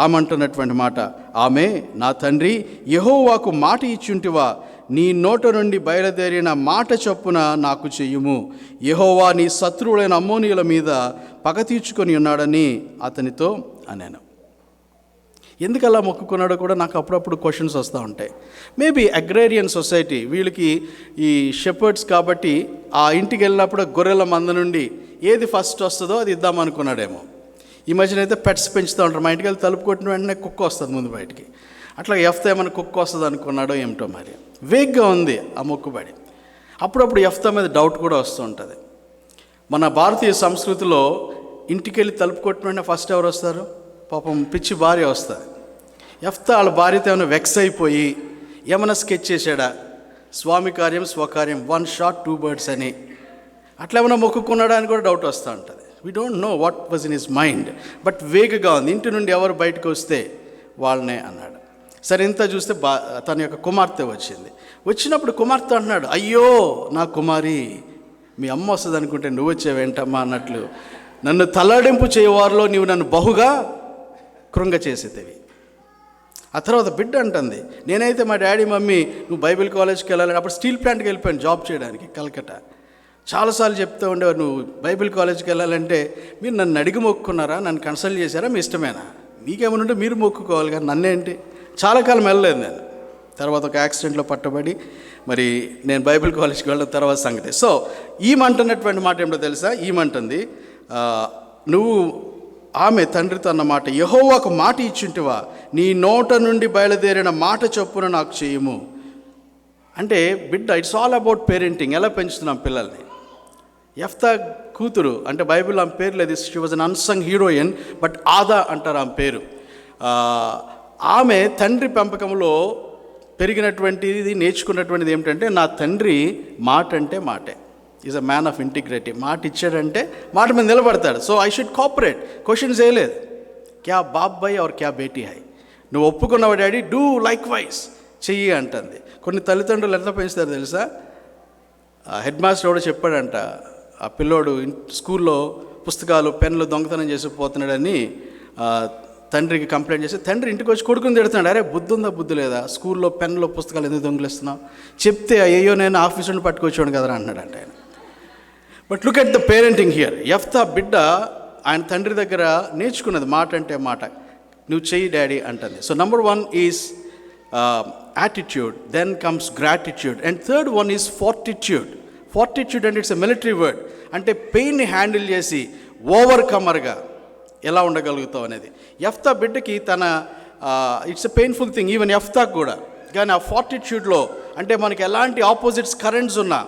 ఆమె అంటున్నటువంటి మాట, ఆమె, నా తండ్రి, యెహోవాకు మాట ఇచ్చుంటివా, నీ నోట నుండి బయలుదేరిన మాట చొప్పున నాకు చెయ్యుము. యెహోవా నీ శత్రువులైన అమ్మోనీయుల మీద పగ తీర్చుకొని ఉన్నాడని అతనితో అన్నాను. ఎందుకు అలా మొక్కుకున్నాడో కూడా నాకు అప్పుడప్పుడు క్వశ్చన్స్ వస్తూ ఉంటాయి. మేబీ అగ్రేరియన్ సొసైటీ, వీళ్ళకి ఈ షెపర్డ్స్ కాబట్టి ఆ ఇంటికి వెళ్ళినప్పుడు గొర్రెల మంద నుండి ఏది ఫస్ట్ వస్తుందో అది ఇద్దామనుకున్నాడేమో. ఈ మధ్యన అయితే పెట్స్ పెంచుతూ ఉంటారు. మా ఇంటికి వెళ్ళి తలుపు కొట్టిన వెంటనే కుక్క వస్తుంది ముందు బయటికి. అట్లా యెఫ్తా ఏమైనా కుక్క వస్తుంది అనుకున్నాడో ఏమిటో, మరి వేగ్గా ఉంది ఆ మొక్కుబడి. అప్పుడప్పుడు యెఫ్తా మీద డౌట్ కూడా వస్తూ ఉంటుంది. మన భారతీయ సంస్కృతిలో ఇంటికి వెళ్ళి తలుపు కొట్టిన వెంటనే ఫస్ట్ ఎవరు వస్తారు? పాపం పిచ్చి భార్య వస్తుంది. యెఫ్తా వాళ్ళ భార్యతో ఏమైనా వెక్స్ అయిపోయి ఏమైనా స్కెచ్ చేశాడా, స్వామి కార్యం స్వకార్యం, 1 shot 2 birds అని అట్లా ఏమైనా మొక్కుకున్నాడా అని కూడా డౌట్ వస్తూ ఉంటుంది. We don't know what was in his mind, but వేగగా ఉంది. ఇంటి నుండి ఎవరు బయటకు వస్తే వాళ్ళనే అన్నాడు. సరే, ఇంత చూస్తే తన యొక్క కుమార్తె వచ్చింది. వచ్చినప్పుడు కుమార్తె అంటున్నాడు, అయ్యో నా కుమారి, మీ అమ్మ వస్తుంది అనుకుంటే నువ్వు వచ్చేవేంటమ్మా అన్నట్లు, నన్ను తల్లడింపు చేయవారిలో నీవు నన్ను బహుగా కృంగ చేసేదివి. ఆ తర్వాత బిడ్డ అంటుంది, నేనైతే మా డాడీ మమ్మీ నువ్వు బైబిల్ కాలేజ్కి వెళ్ళాలని, అప్పుడు స్టీల్ ప్లాంట్కి వెళ్ళిపోయాను జాబ్ చేయడానికి కలకట్టా. చాలాసార్లు చెప్తూ ఉండేవారు, నువ్వు బైబిల్ కాలేజ్కి వెళ్ళాలంటే మీరు నన్ను అడిగి మొక్కుకున్నారా, నన్ను కన్సల్ట్ చేశారా, మీ ఇష్టమేనా, మీకేమైనా ఉంటే మీరు మొక్కుకోవాలి కానీ నన్నేంటి. చాలా కాలం వెళ్ళలేదు నేను. తర్వాత ఒక యాక్సిడెంట్లో పట్టబడి మరి నేను బైబిల్ కాలేజ్కి వెళ్ళిన తర్వాత సంగతి. సో ఈమంటున్నటువంటి మాట ఏమిటో తెలుసా? ఈమంటుంది, నువ్వు ఆమె తండ్రితో అన్నమాట, యెహోవాకు మాట ఇచ్చుంటివా, నీ నోట నుండి బయలుదేరిన మాట చొప్పున నాకు చేయుము. అంటే బిడ్డ, ఇట్స్ ఆల్ అబౌట్ పేరెంటింగ్. ఎలా పెంచుతున్నాం పిల్లల్ని. యెఫ్తా కూతురు అంటే బైబిల్ ఆమె పేరు లేదు, she was an unsung heroine, but ఆదా అంటారు ఆమె పేరు. ఆమె తండ్రి పెంపకంలో పెరిగినటువంటిది, నేర్చుకున్నటువంటిది ఏమిటంటే, నా తండ్రి మాట అంటే మాటే. Is a man of integrity. మాట ఇచ్చాడంటే మాట మీద నిలబడతాడు. So I should cooperate. Questions వేయలేదు, క్యా బాప్ భాయ్ ఆర్ క్యా బేటీ హై, నువ్వు ఒప్పుకున్నావు డాడీ, డూ లైక్ వైజ్ చెయ్యి అంటుంది. కొన్ని తల్లిదండ్రులు ఎట్లా పెంచుతారు తెలుసా? హెడ్ మాస్టర్ కూడా చెప్పాడంట, ఆ పిల్లోడు స్కూల్లో పుస్తకాలు పెన్నులు దొంగతనం చేసి పోతున్నాడని తండ్రికి కంప్లైంట్ చేసి, తండ్రి ఇంటికి వచ్చి కొడుకుని తిడుతున్నాడు, అరే బుద్ధి ఉందా బుద్ధి లేదా, స్కూల్లో పెన్నులో పుస్తకాలు ఎందుకు దొంగిలిస్తున్నావు, చెప్తే అయ్యో నేను ఆఫీస్ నుండి పట్టుకొచ్చాను కదా అన్నాడంట ఆయన. But look at the parenting here. యెఫ్తా బిడ్డ ఆయన తండ్రి దగ్గర నేర్చుకున్నది మాట అంటే మాట. నువ్వు చెయ్యి డాడీ అంటుంది. So number 1 is attitude, then comes gratitude, and third one is fortitude. Fortitude అంటే ఇట్స్ ఎ మిలిటరీ వర్డ్. అంటే పెయిన్ని హ్యాండిల్ చేసి ఓవర్కమర్గా ఎలా ఉండగలుగుతావు అనేది. యెఫ్తా బిడ్డకి తన it's a painful thing, even యెఫ్తాకు కూడా. కానీ ఆ ఫార్టిట్యూడ్లో అంటే మనకి ఎలాంటి ఆపోజిట్స్ కరెంట్స్ ఉన్నా,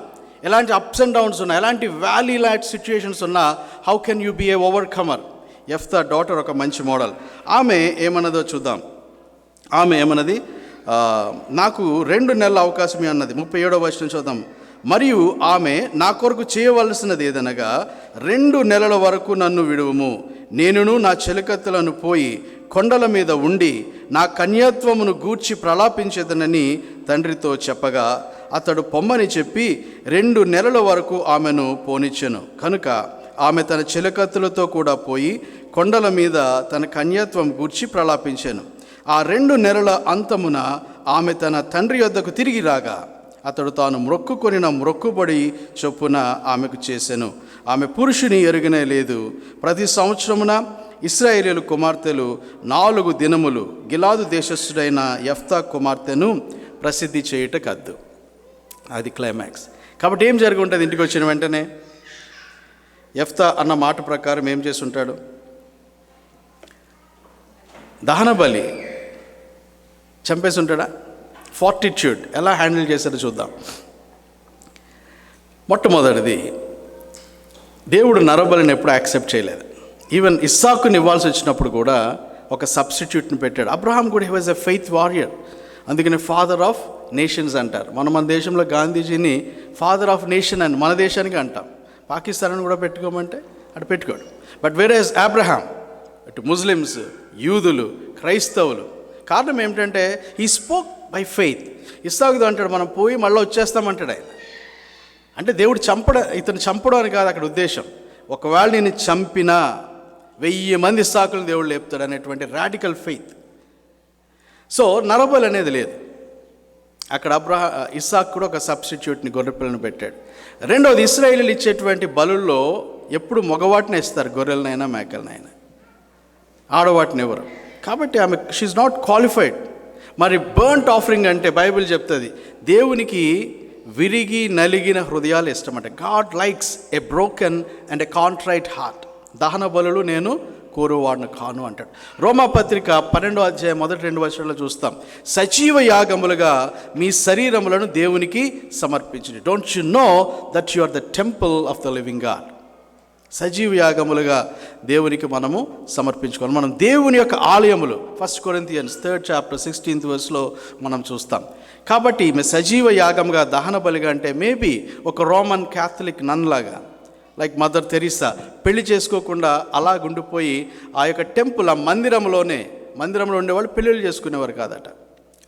ఎలాంటి అప్స్ అండ్ డౌన్స్ ఉన్నా, ఎలాంటి వ్యాలీ లాంటి సిచ్యుయేషన్స్ ఉన్నా, how can you be a overcomer. Jephthah daughter ఒక మంచి మోడల్. ఆమె ఏమన్నదో చూద్దాం. ఆమె ఏమన్నది, నాకు 2 నెలల అవకాశమే అన్నది. 37వ వచనం చూద్దాం. మరియు ఆమె, నా కొరకు చేయవలసినది ఏదనగా 2 నెలల వరకు నన్ను విడువుము, నేనును నా చెలికత్తెలను పోయి కొండల మీద ఉండి నా కన్యాత్వమును గూర్చి ప్రలాపించేదనని తండ్రితో చెప్పగా, అతడు పొమ్మని చెప్పి 2 నెలల వరకు ఆమెను పోనిచ్చెను. కనుక ఆమె తన చెలికత్తెలతో కూడా పోయి కొండల మీద తన కన్యాత్వం గూర్చి ప్రలాపించాను. ఆ 2 నెలల అంతమున ఆమె తన తండ్రి యొద్దకు తిరిగి రాగా, అతడు తాను మ్రొక్కుకొనిన మ్రొక్కుబడి చొప్పున ఆమెకు చేసెను. ఆమె పురుషుని ఎరుగనే లేదు. ప్రతి సంవత్సరమున ఇశ్రాయేలీయుల కుమార్తెలు 4 దినములు గిలాదు దేశస్థుడైన యెఫ్తా కుమార్తెను ప్రసిద్ధి చేయుట కద్దు. అది క్లైమాక్స్. కాబట్టి ఏం జరిగి ఉంటుంది? ఇంటికి వచ్చిన వెంటనే యెఫ్తా అన్న మాట ప్రకారం ఏం చేసి ఉంటాడు? దహన బలి చంపేసి ఉంటాడా? ఫార్టిట్యూడ్ ఎలా హ్యాండిల్ చేశారో చూద్దాం. మొట్టమొదటిది, దేవుడు నరబలిని ఎప్పుడు యాక్సెప్ట్ చేయలేదు. ఈవెన్ ఇస్సాకుని ఇవ్వాల్సి వచ్చినప్పుడు కూడా ఒక సబ్స్టిట్యూట్ని పెట్టాడు. అబ్రహాం కూడా he was a faith warrior, అందుకని ఫాదర్ ఆఫ్ నేషన్స్ అంటారు. మన దేశంలో గాంధీజీని ఫాదర్ ఆఫ్ నేషన్ అని మన దేశానికి అంటాం. పాకిస్తాన్ అని కూడా పెట్టుకోమంటే అటు పెట్టుకోడు. బట్ వేరేస్ అబ్రహాం, అటు ముస్లిమ్స్, యూదులు, క్రైస్తవులు. కారణం ఏమిటంటే ఈ స్పోక్ బై ఫెయిత్. ఇస్సాకుతో అంటాడు మనం పోయి మళ్ళీ వచ్చేస్తామంటాడు ఆయన. అంటే దేవుడు ఇతను చంపడం అని కాదు అక్కడ ఉద్దేశం. ఒకవేళ నేను చంపినా 1000 మంది ఇస్సాకులను దేవుడు లేపుతాడు అనేటువంటి రాడికల్ ఫెయిత్. సో నరబలి అనేది లేదు అక్కడ. ఇస్సాకు కూడా ఒక సబ్స్టిట్యూట్ని, గొర్రెపిల్లను పెట్టాడు. రెండవది, ఇశ్రాయేలీలు ఇచ్చేటువంటి బలుల్లో ఎప్పుడు మగవాటిని ఇస్తారు, గొర్రెలనైనా మేకలనైనా, ఆడవాటిని ఎవరు. కాబట్టి ఆమె షీఈ్ నాట్ క్వాలిఫైడ్. మరి బర్న్ట్ ఆఫరింగ్ అంటే బైబిల్ చెప్తుంది దేవునికి విరిగి నలిగిన హృదయాలు ఇష్టమంట. God likes a broken and a contrite heart. దహన బలులు నేను కోరువాడును కాను అంటాడు. రోమాపత్రిక 12వ అధ్యాయం 1-2 వచనాల్లో చూస్తాం, సజీవ యాగములుగా మీ శరీరములను దేవునికి సమర్పించండి. Don't you know that you are the temple of the living God. సజీవ యాగములుగా దేవునికి మనము సమర్పించుకోవాలి. మనం దేవుని యొక్క ఆలయములు. 1 Corinthians 3rd chapter 16th verseలో మనం చూస్తాం. కాబట్టి ఈమె సజీవ యాగంగా, దహన బలిగా అంటే మేబీ ఒక రోమన్ క్యాథలిక్ నన్ లాగా, లైక్ మదర్ తెరీసా, పెళ్లి చేసుకోకుండా అలా గుండిపోయి ఆ యొక్క టెంపుల్, ఆ మందిరంలో ఉండేవాళ్ళు పెళ్ళిళ్ళు చేసుకునేవారు కాదట.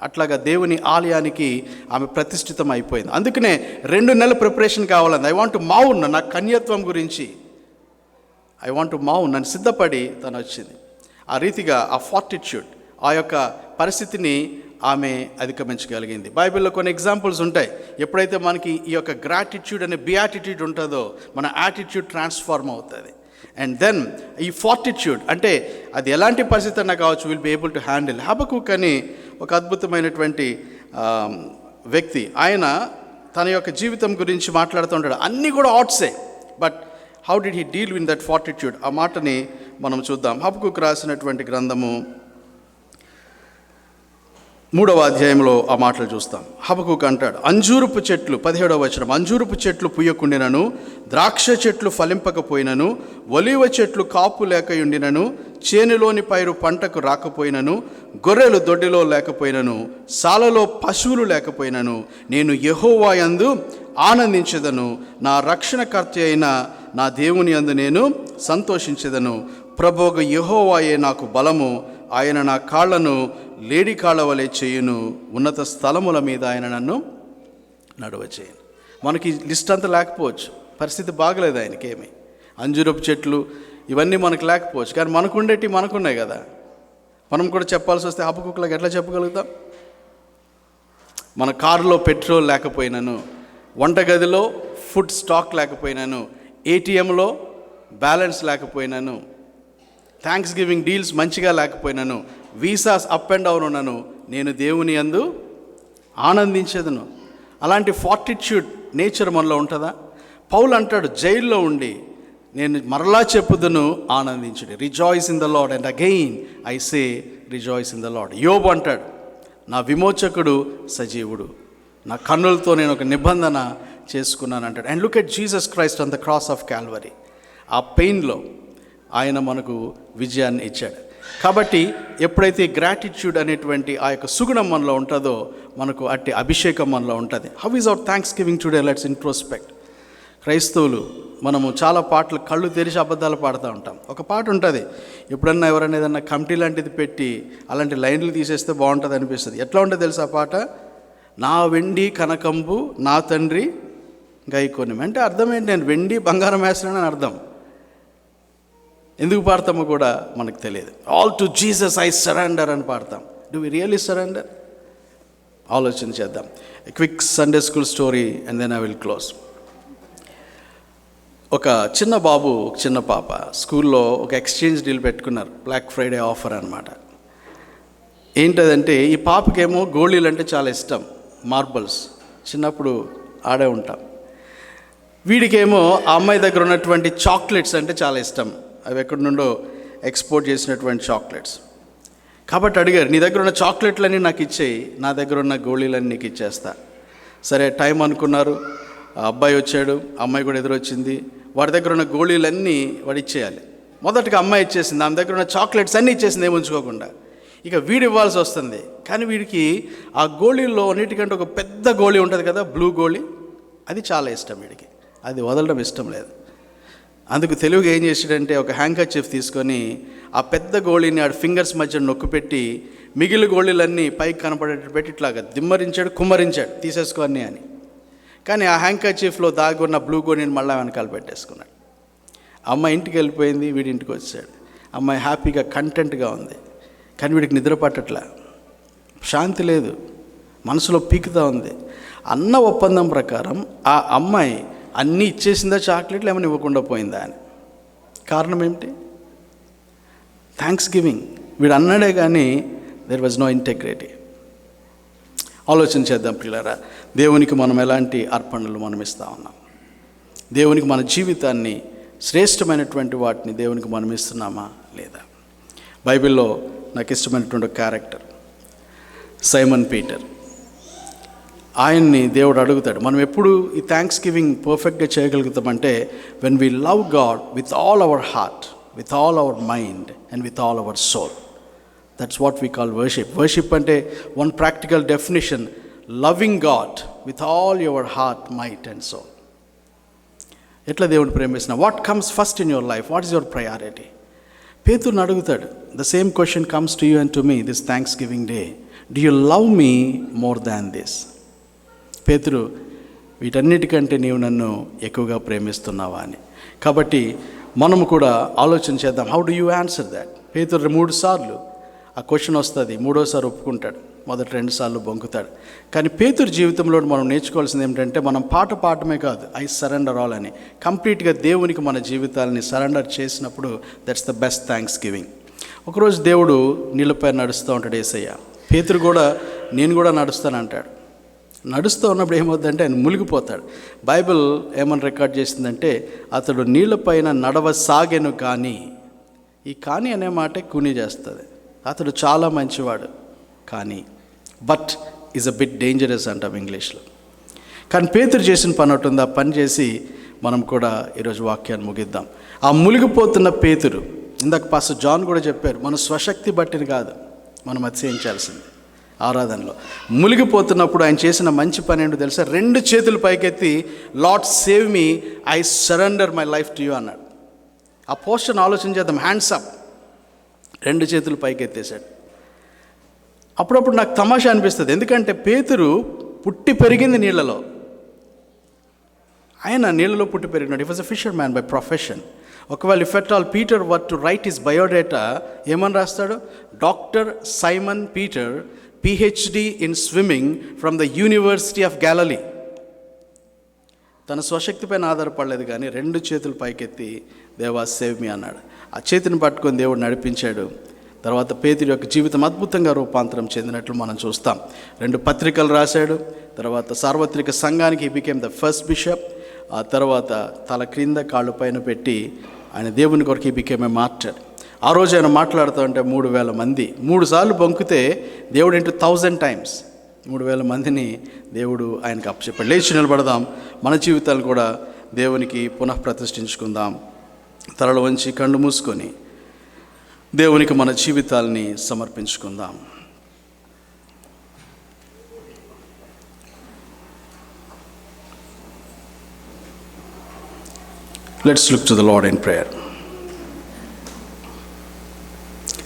అట్లాగా దేవుని ఆలయానికి ఆమె ప్రతిష్ఠితం అయిపోయింది. అందుకనే 2 నెలల ప్రిపరేషన్ కావాలంది. ఐ వాంట్ మౌన్, నా కన్యత్వం గురించి ఐ వాంట్ మౌన్ అని సిద్ధపడి తను వచ్చింది. ఆ రీతిగా ఆ ఫార్టిట్యూడ్, ఆ యొక్క పరిస్థితిని ఆమె అధిగమించగలిగింది. బైబిల్లో కొన్ని ఎగ్జాంపుల్స్ ఉంటాయి. ఎప్పుడైతే మనకి ఈ యొక్క గ్రాటిట్యూడ్ అనే బియాటిట్యూడ్ ఉంటుందో మన యాటిట్యూడ్ ట్రాన్స్ఫార్మ్ అవుతుంది. అండ్ దెన్ ఈ ఫార్టిట్యూడ్ అంటే అది ఎలాంటి పరిస్థితి అన్నా కావచ్చు, will be able to handle. Habakkuk అని ఒక అద్భుతమైనటువంటి వ్యక్తి, ఆయన తన యొక్క జీవితం గురించి మాట్లాడుతూ ఉంటాడు. అన్నీ కూడా ఆట్సే, but how did he deal with that fortitude? ఆ మాటని మనం చూద్దాం. హబకుక్ రాసినటువంటి గ్రంథము 3వ అధ్యాయంలో ఆ మాటలు చూస్తాం. హబకుక్ అంటాడు, అంజూరపు చెట్లు, 17వ వచనం, అంజూరపు చెట్లు పూయకుండినను, ద్రాక్ష చెట్లు ఫలింపకపోయినను, ఒలీవ చెట్లు కాపు లేకయుండినను, చేనులోని పైరు పంటకు రాకపోయినను, గొర్రెలు దొడ్డిలో లేకపోయినను, సాలలో పశువులు లేకపోయినను, నేను యెహోవా యందు ఆనందించెదను, నా రక్షణకర్త అయిన నా దేవుని యందు నేను సంతోషించెదను. ప్రభువు యెహోవాయే నాకు బలము, ఆయన నా కాళ్లను లేడి కాళ్ళ వలె చేయును, ఉన్నత స్థలముల మీద ఆయన నన్ను నడవచేయను. మనకి లిస్ట్ అంతా లేకపోవచ్చు, పరిస్థితి బాగలేదు ఆయనకేమి. అంజూరపు చెట్లు ఇవన్నీ మనకు లేకపోవచ్చు, కానీ మనకుండేటివి మనకున్నాయి కదా. మనం కూడా చెప్పాల్సి వస్తే హబకుక్లాగా ఎట్లా చెప్పగలుగుతాం? మన కారులో పెట్రోల్ లేకపోయినాను, వంటగదిలో ఫుడ్ స్టాక్ లేకపోయినాను, ఏటీఎంలో బ్యాలెన్స్ లేకపోయినాను, థ్యాంక్స్ గివింగ్ డీల్స్ మంచిగా లేకపోయినాను, వీసాస్ అప్ అండ్ డౌన్ ఉన్నాను, నేను దేవుని యందు ఆనందించేదను. అలాంటి ఫార్టిట్యూడ్ నేచర్ మనలో ఉంటుందా? పౌలు అంటాడు, జైల్లో ఉండి నేను మరలా చెప్పుదును ఆనందించుడి, rejoice in the Lord, and again I say rejoice in the Lord. యోబు అంటాడు, నా విమోచకుడు సజీవుడు, నా కన్నులతో నేను ఒక నిబంధన చేసుకున్నాను అంటాడు. And look at Jesus Christ on the cross of Calvary. ఆ పెయిన్లో ఆయన మనకు విజయాన్ని ఇచ్చాడు. కాబట్టి ఎప్పుడైతే గ్రాటిట్యూడ్ అనేటువంటి ఆ యొక్క సుగుణం మనలో ఉంటుందో మనకు అట్టి అభిషేకం మనలో ఉంటుంది. How is our thanks giving today? Let's introspect. క్రైస్తవులు మనము చాలా పాటలు కళ్ళు తెరిచి అబద్ధాలు పాడుతూ ఉంటాం. ఒక పాట ఉంటుంది, ఎప్పుడన్నా ఎవరైనా ఏదన్నా కమిటీ లాంటిది పెట్టి అలాంటి లైన్లు తీసేస్తే బాగుంటుంది అనిపిస్తుంది. ఎట్లా ఉంటుంది తెలుసా ఆ పాట? నా వెండి కనకంబు నా తండ్రి గైకొని. అంటే అర్థం ఏంటి? నేను వెండి బంగారం వేస్తున్నానని అర్థం. ఎందుకు పాడతామో కూడా మనకు తెలియదు. All to Jesus I surrender అని పాడతాం. Do we really surrender? ఆలోచన చేద్దాం. Quick Sunday school story and then I will close. ఒక చిన్న బాబు, చిన్న పాప స్కూల్లో ఒక ఎక్స్చేంజ్ డీల్ పెట్టుకున్నారు. బ్లాక్ ఫ్రైడే ఆఫర్ అనమాట. ఏంటదంటే, ఈ పాపకేమో గోళీలు అంటే చాలా ఇష్టం, మార్బల్స్, చిన్నప్పుడు ఆడే ఉంటాం. వీడికేమో ఆ అమ్మాయి దగ్గర ఉన్నటువంటి చాక్లెట్స్ అంటే చాలా ఇష్టం. అవి ఎక్కడి నుండో ఎక్స్పోర్ట్ చేసినటువంటి చాక్లెట్స్. కాబట్టి అడిగారు, నీ దగ్గర ఉన్న చాక్లెట్లన్నీ నాకు ఇచ్చేయి, నా దగ్గర ఉన్న గోళీలన్నీ నీకు ఇచ్చేస్తా. సరే టైం అనుకున్నారు. ఆ అబ్బాయి వచ్చాడు, అమ్మాయి కూడా ఎదురొచ్చింది. వాడి దగ్గర ఉన్న గోళీలన్నీ వాడు ఇచ్చేయాలి. మొదటగా అమ్మాయి ఇచ్చేసింది, ఆమె దగ్గర ఉన్న చాక్లెట్స్ అన్నీ ఇచ్చేసింది ఏమి ఉంచుకోకుండా. ఇక వీడు ఇవ్వాల్సి వస్తుంది. కానీ వీడికి ఆ గోళీల్లో అన్నిటికంటే ఒక పెద్ద గోళీ ఉంటుంది కదా, బ్లూ గోళీ, అది చాలా ఇష్టం వీడికి. అది వదలడం ఇష్టం లేదు. అందుకు తెలుగుగా ఏం చేసాడంటే ఒక హ్యాంకర్చీఫ్ తీసుకొని ఆ పెద్ద గోళీని ఆడ ఫింగర్స్ మధ్య నొక్కు పెట్టి మిగిలిన గోళీలన్నీ పైకి కనపడేటట్టు పెట్టి ఇట్లాగా దిమ్మరించాడు, కుమ్మరించాడు, తీసేసుకోని అని. కానీ ఆ హ్యాంకర్చీఫ్లో దాగి ఉన్న బ్లూ గోళీని మళ్ళీ వెనకాల పెట్టేసుకున్నాడు. అమ్మాయి ఇంటికి వెళ్ళిపోయింది, వీడి ఇంటికి వచ్చాడు. అమ్మాయి హ్యాపీగా కంటెంట్గా ఉంది. కానీ వీడికి నిద్ర పట్టట్లా, శాంతి లేదు, మనసులో పీకుతా ఉంది. అన్న ఒప్పందం ప్రకారం ఆ అమ్మాయి అన్నీ ఇచ్చేసిందా, చాక్లెట్లు ఏమైనా ఇవ్వకుండా పోయిందా అని. కారణం ఏమిటి? Thanks giving. వీడు అన్నాడే కానీ దెర్ వాజ్ నో ఇంటెగ్రిటీ. ఆలోచన చేద్దాం పిల్లరా, దేవునికి మనం ఎలాంటి అర్పణలు మనం ఇస్తూ ఉన్నాం? దేవునికి మన జీవితాన్ని, శ్రేష్టమైనటువంటి వాటిని దేవునికి మనం ఇస్తున్నామా లేదా? బైబిల్లో నాకు ఇష్టమైనటువంటి ఒక క్యారెక్టర్ సైమన్ పీటర్. ఆయన్ని దేవుడు అడుగుతాడు, మనం ఎప్పుడు ఈ థ్యాంక్స్ గివింగ్ పర్ఫెక్ట్గా చేయగలుగుతామంటే when we love God with all our heart, with all our mind and with all our soul. That's what we call worship. Worship అంటే one practical definition, loving God with all your heart, mind and soul. ఎట్లా దేవుడిని ప్రేమిస్తున్నా? What comes first in your life? What is your priority? పేతురుని అడుగుతాడు. The same question comes to you and to me this thanksgiving day. Do you love me more than this? పేతురు, వీటన్నిటికంటే నీవు నన్ను ఎక్కువగా ప్రేమిస్తున్నావా అని. కాబట్టి మనము కూడా ఆలోచన చేద్దాం, how do you answer that? పేతురు 3 సార్లు ఆ క్వశ్చన్ వస్తుంది, 3వసారి ఒప్పుకుంటాడు, మొదటి 2 సార్లు బొంకుతాడు. కానీ పేతురు జీవితంలో మనం నేర్చుకోవాల్సింది ఏమిటంటే, మనం పాట పాడమే కాదు, ఐ సరెండర్ ఆల్ అని కంప్లీట్గా దేవునికి మన జీవితాలని సరెండర్ చేసినప్పుడు that's the best thanks giving. ఒకరోజు దేవుడు నీళ్ళపై నడుస్తూ ఉంటాడు యేసయ్య. పేతురు కూడా నేను కూడా నడుస్తాను అంటాడు. నడుస్తూ ఉన్నప్పుడు ఏమవుతుందంటే ఆయన మునిగిపోతాడు. బైబిల్ ఏమని రికార్డ్ చేసిందంటే, అతడు నీళ్ళపైన నడవసాగెను కానీ, ఈ కానీ అనే మాటే కూని చేస్తుంది. అతడు చాలా మంచివాడు కానీ, but is a bit dangerous అంటాం ఇంగ్లీష్లో. కానీ పేతురు చేసిన పని ఒకటి ఉంది, ఆ పని చేసి మనం కూడా ఈరోజు వాక్యాన్ని ముగిద్దాం. ఆ మునిగిపోతున్న పేతురు, ఇందాక పాస్టర్ జాన్ కూడా చెప్పారు, మన స్వశక్తి బట్టిని కాదు మనం అతిశయించాల్సింది. ఆరాధనలో మునిగిపోతున్నప్పుడు ఆయన చేసిన మంచి పని ఏంటో తెలుసా? 2 చేతులు పైకెత్తి lord save me, I surrender my life to you అన్నాడు. ఆ పోస్టర్ని ఆలోచన చేద్దాం, హ్యాండ్స్ అప్, 2 చేతులు పైకెత్తేసాడు. అప్పుడప్పుడు నాకు తమాషా అనిపిస్తుంది, ఎందుకంటే పేతురు పుట్టి పెరిగింది నీళ్ళలో. ఆయన నీళ్ళలో పుట్టి పెరిగినాడు. He was a fisherman by profession. ఒకవేళ if at all Peter were to write his biodata ఏమని రాస్తాడు? Doctor Simon Peter, PhD in swimming from the University of Galilee. తన స్వశక్తిపైన ఆధారపడలేదు కానీ 2 చేతులు పైకెత్తి దేవా సేవ్ మీ అన్నాడు. ఆ చేతిని పట్టుకొని దేవుడు నడిపించాడు. తర్వాత పేతురు యొక్క జీవితం అద్భుతంగా రూపాంతరం చెందినట్లు మనం చూస్తాం. 2 పత్రికలు రాశాడు. తర్వాత సార్వత్రిక సంఘానికి he became the first bishop. ఆ తర్వాత తల క్రింద కాళ్ళు పైన పెట్టి ఆయన దేవుని కొరకు హీ బికేమ్ ఏ మార్టర్. ఆ రోజు ఆయన మాట్లాడుతూ ఉంటే 3000 మంది, 3 సార్లు బొంకితే దేవుడు ఇంటూ 1000 టైమ్స్ 3000 మందిని దేవుడు ఆయనకు అప్పచెప్పాడు. లేచి నిలబడదాం, మన జీవితాలను కూడా దేవునికి పునఃప్రతిష్ఠించుకుందాం. తలలో వంచి కళ్ళు మూసుకొని దేవునికి మన జీవితాలని సమర్పించుకుందాం. Let's look to the Lord in prayer.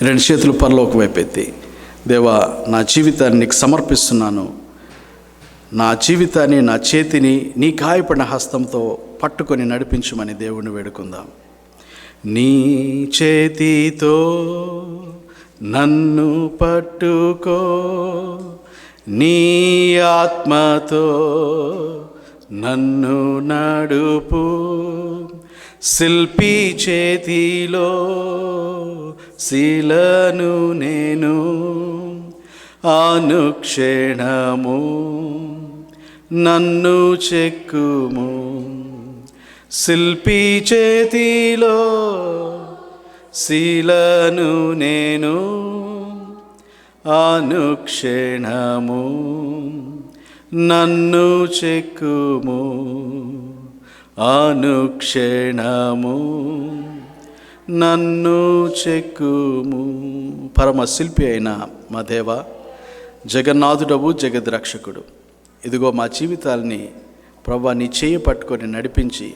2 చేతులు పరలోకి వైపు ఎత్తి, దేవా నా జీవితాన్ని నీకు సమర్పిస్తున్నాను. నా జీవితాన్ని, నా చేతిని నీ గాయపడిన హస్తంతో పట్టుకొని నడిపించమని దేవుణ్ణి వేడుకుందాం. నీ చేతితో నన్ను పట్టుకో, నీ ఆత్మతో నన్ను నడుపు, శిల్పి చేతిలో శిలను నేను, అనుక్షణము నన్ను చెక్కుము. శిల్పి చేతిలో శిలను నేను, అనుక్షణము నన్ను చెక్కుము. అనుక్షణము నన్ను చెక్కుము. పరమ శిల్పి అయిన మా దేవ, జగన్నాథుడవు, జగద్రక్షకుడు, ఇదిగో మా జీవితాలని ప్రభువా నీ చేయి పట్టుకొని నడిపించి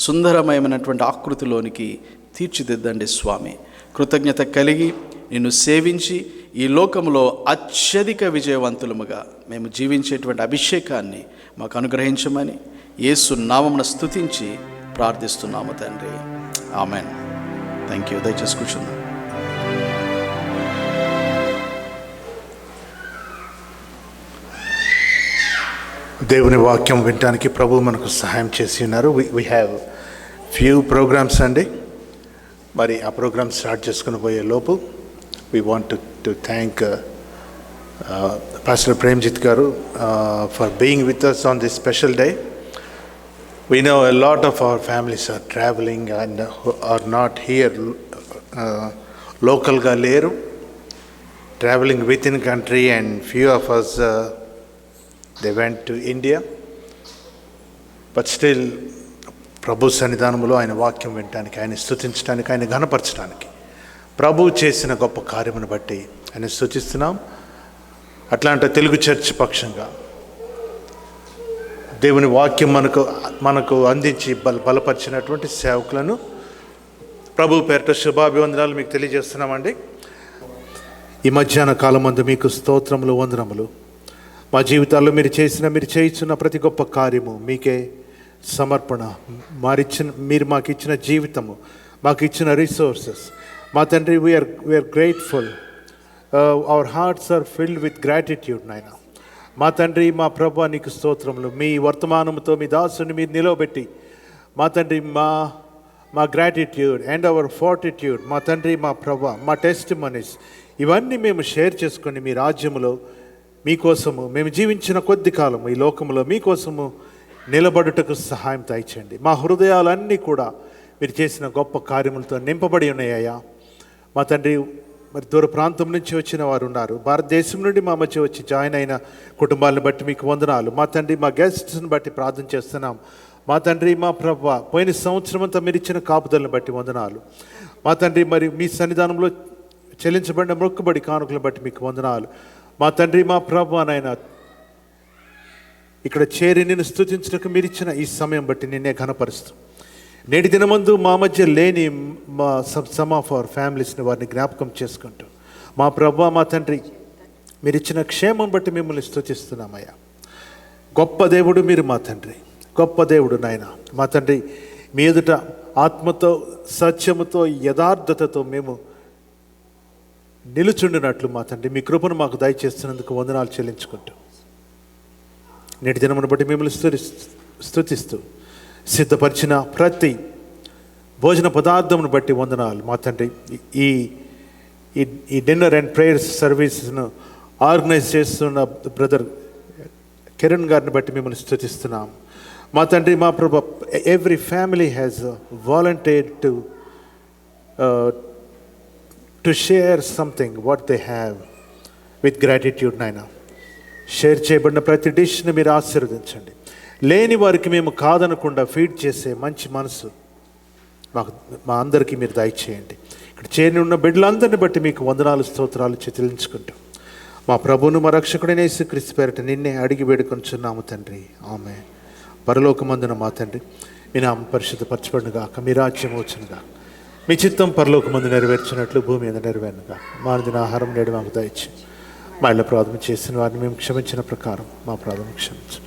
సుందరమయమైనటువంటి ఆకృతిలోనికి తీర్చిదిద్దండి స్వామి. కృతజ్ఞత కలిగి నిన్ను సేవించి ఈ లోకంలో అత్యధిక విజయవంతులముగా మేము జీవించేటువంటి అభిషేకాన్ని మాకు అనుగ్రహించమని యేసు నామమున స్తుతించి ప్రార్థిస్తున్నాము తండ్రి. ఆమెన్. Thank you. దయచేసి కూర్చుందాం. దేవుని వాక్యం వినడానికి ప్రభు మనకు సహాయం చేసి ఉన్నారు. వీ హ్యావ్ ఫ్యూ ప్రోగ్రామ్స్ అండి. మరి ఆ ప్రోగ్రామ్ స్టార్ట్ చేసుకుని పోయే లోపు we want to thank pastor Premjit garu for being with us on this special day. We know a lot of our families are traveling and are not here, local ga leru, traveling within country, and few of us they went to India. But still ప్రభు సన్నిధానంలో ఆయన వాక్యం వినడానికి, ఆయన స్తుతించడానికి, ఆయన ఘనపరచడానికి, ప్రభు చేసిన గొప్ప కార్యమును బట్టి ఆయన స్తుతిస్తున్నాం. అట్లాంటి తెలుగు చర్చ్ పక్షంగా దేవుని వాక్యం మనకు అందించి బలపరిచినటువంటి సేవకులను ప్రభు పేరిట శుభాభివందనాలు మీకు తెలియజేస్తున్నామండి. ఈ మధ్యాహ్న కాలమందు మీకు స్తోత్రములు, వందనములు. మా జీవితాల్లో మీరు చేయించున్న ప్రతి గొప్ప కార్యము మీకే సమర్పణ. మీరు మాకు ఇచ్చిన జీవితము, మాకు ఇచ్చిన రిసోర్సెస్, మా తండ్రి, we're grateful. Our hearts are filled with gratitude నాయన. మా తండ్రి, మా ప్రభు నీకు స్తోత్రములు. మీ వర్తమానముతో మీ దాసుని మీరు నిలవబెట్టి మా తండ్రి, మా గ్రాటిట్యూడ్ అండ్ అవర్ ఫార్టిట్యూడ్, మా తండ్రి, మా ప్రభు, మా టెస్ట్ మనీస్ ఇవన్నీ మేము షేర్ చేసుకొని మీ రాజ్యములో మీకోసము మేము జీవించిన కొద్ది కాలము ఈ లోకములో మీకోసము నిలబడుటకు సహాయం దయచేయండి. మా హృదయాలన్నీ కూడా మీరు చేసిన గొప్ప కార్యములతో నింపబడి ఉన్నాయ్యా. మా తండ్రి, మరి దూర ప్రాంతం నుంచి వచ్చిన వారు ఉన్నారు, భారతదేశం నుండి మా మధ్య వచ్చి జాయిన్ అయిన కుటుంబాలను బట్టి మీకు వందనాలు. మా తండ్రి, మా గెస్ట్స్ని బట్టి ప్రార్థన చేస్తున్నాం. మా తండ్రి, మా ప్రభువా, పోయిన సంవత్సరం అంతా మీరు ఇచ్చిన కాపుదలను బట్టి వందనాలు. మా తండ్రి, మరి మీ సన్నిధానంలో చెల్లించబడిన మొక్కుబడి కానుకలను బట్టి మీకు వందనాలు. మా తండ్రి, మా ప్రభువా నాయన, ఇక్కడ చేరి నిన్ను స్తుతించడానికి మీరు ఇచ్చిన ఈ సమయం బట్టి నిన్నే ఘనపరుస్తూ, నేటి దినమందు మా మధ్య లేని మా సమ్ ఆఫ్ అవర్ ఫ్యామిలీస్ని వారిని జ్ఞాపకం చేసుకుంటూ, మా ప్రభువా, మా తండ్రి, మీరు ఇచ్చిన క్షేమం బట్టి మిమ్మల్ని స్తుతిస్తున్నామయ్యా. గొప్ప దేవుడు మీరు మా తండ్రి, గొప్ప దేవుడు నాయన. మా తండ్రి, మీ ఎదుట ఆత్మతో, సత్యముతో, యథార్థతతో మేము నిలుచుండినట్లు మా తండ్రి మీ కృపను మాకు దయచేస్తున్నందుకు వందనాలు చెల్లించుకుంటూ, నేటి దినమును బట్టి మిమ్మల్ని స్తుతిస్తూ సిద్ధపరిచిన ప్రతి భోజన పదార్థమును బట్టి వందనాలు. మా తండ్రి, ఈ డిన్నర్ అండ్ ప్రేయర్స్ సర్వీస్ను ఆర్గనైజ్ చేస్తున్న బ్రదర్ కిరణ్ గారిని బట్టి మిమ్మల్ని స్తుతిస్తున్నాం. మా తండ్రి, మా ప్రభు, every family has volunteered to share something what they have with gratitude నాయన. షేర్ చేయబడిన ప్రతి డిష్ని మీరు ఆశీర్వదించండి. లేని వారికి మేము కాదనకుండా ఫీడ్ చేసే మంచి మనసు మా అందరికీ మీరు దయచేయండి. ఇక్కడ చేరి ఉన్న బిడ్డలందరిని బట్టి మీకు వందనాలు, స్తోత్రాలు చెల్లించుకుంటాం. మా ప్రభువును, మా రక్షకుడైన యేసుక్రీస్తు పేరిట నిన్నే అడిగి వేడుకొంచున్నాము తండ్రి, ఆమేన్. పరలోకమందున మా తండ్రి, మీ నామం పరిశుద్ధపరచబడునుగాక, మీ రాజ్యం వచ్చునుగా, మీ చిత్తం పరలోకమందు నెరవేర్చినట్లు భూమి మీద నెరవేరునుగా. మా అనుదిన ఆహారం నేడు మాకు దయచి, మా ఇళ్ళ ప్రార్థన చేసిన వారిని మేము క్షమించిన ప్రకారం మా ప్రార్థన క్షమించు.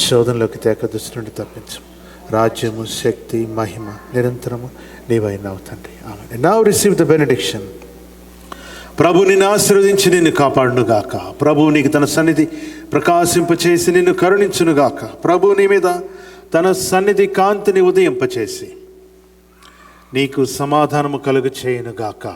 శోధనలోకి తేక దృష్టి నుండి తప్పించు. రాజ్యము, శక్తి, మహిమ నిరంతరము నీవైనావు తండ్రి, amen. Now receive the benediction. ప్రభు నిన్ను ఆశీర్వదించి నిన్ను కాపాడునుగాక. ప్రభు నీకు తన సన్నిధి ప్రకాశింపచేసి నిన్ను కరుణించునుగాక. ప్రభు నీ మీద తన సన్నిధి కాంతిని ఉదయింపచేసి నీకు సమాధానము కలుగు చేయునుగాక.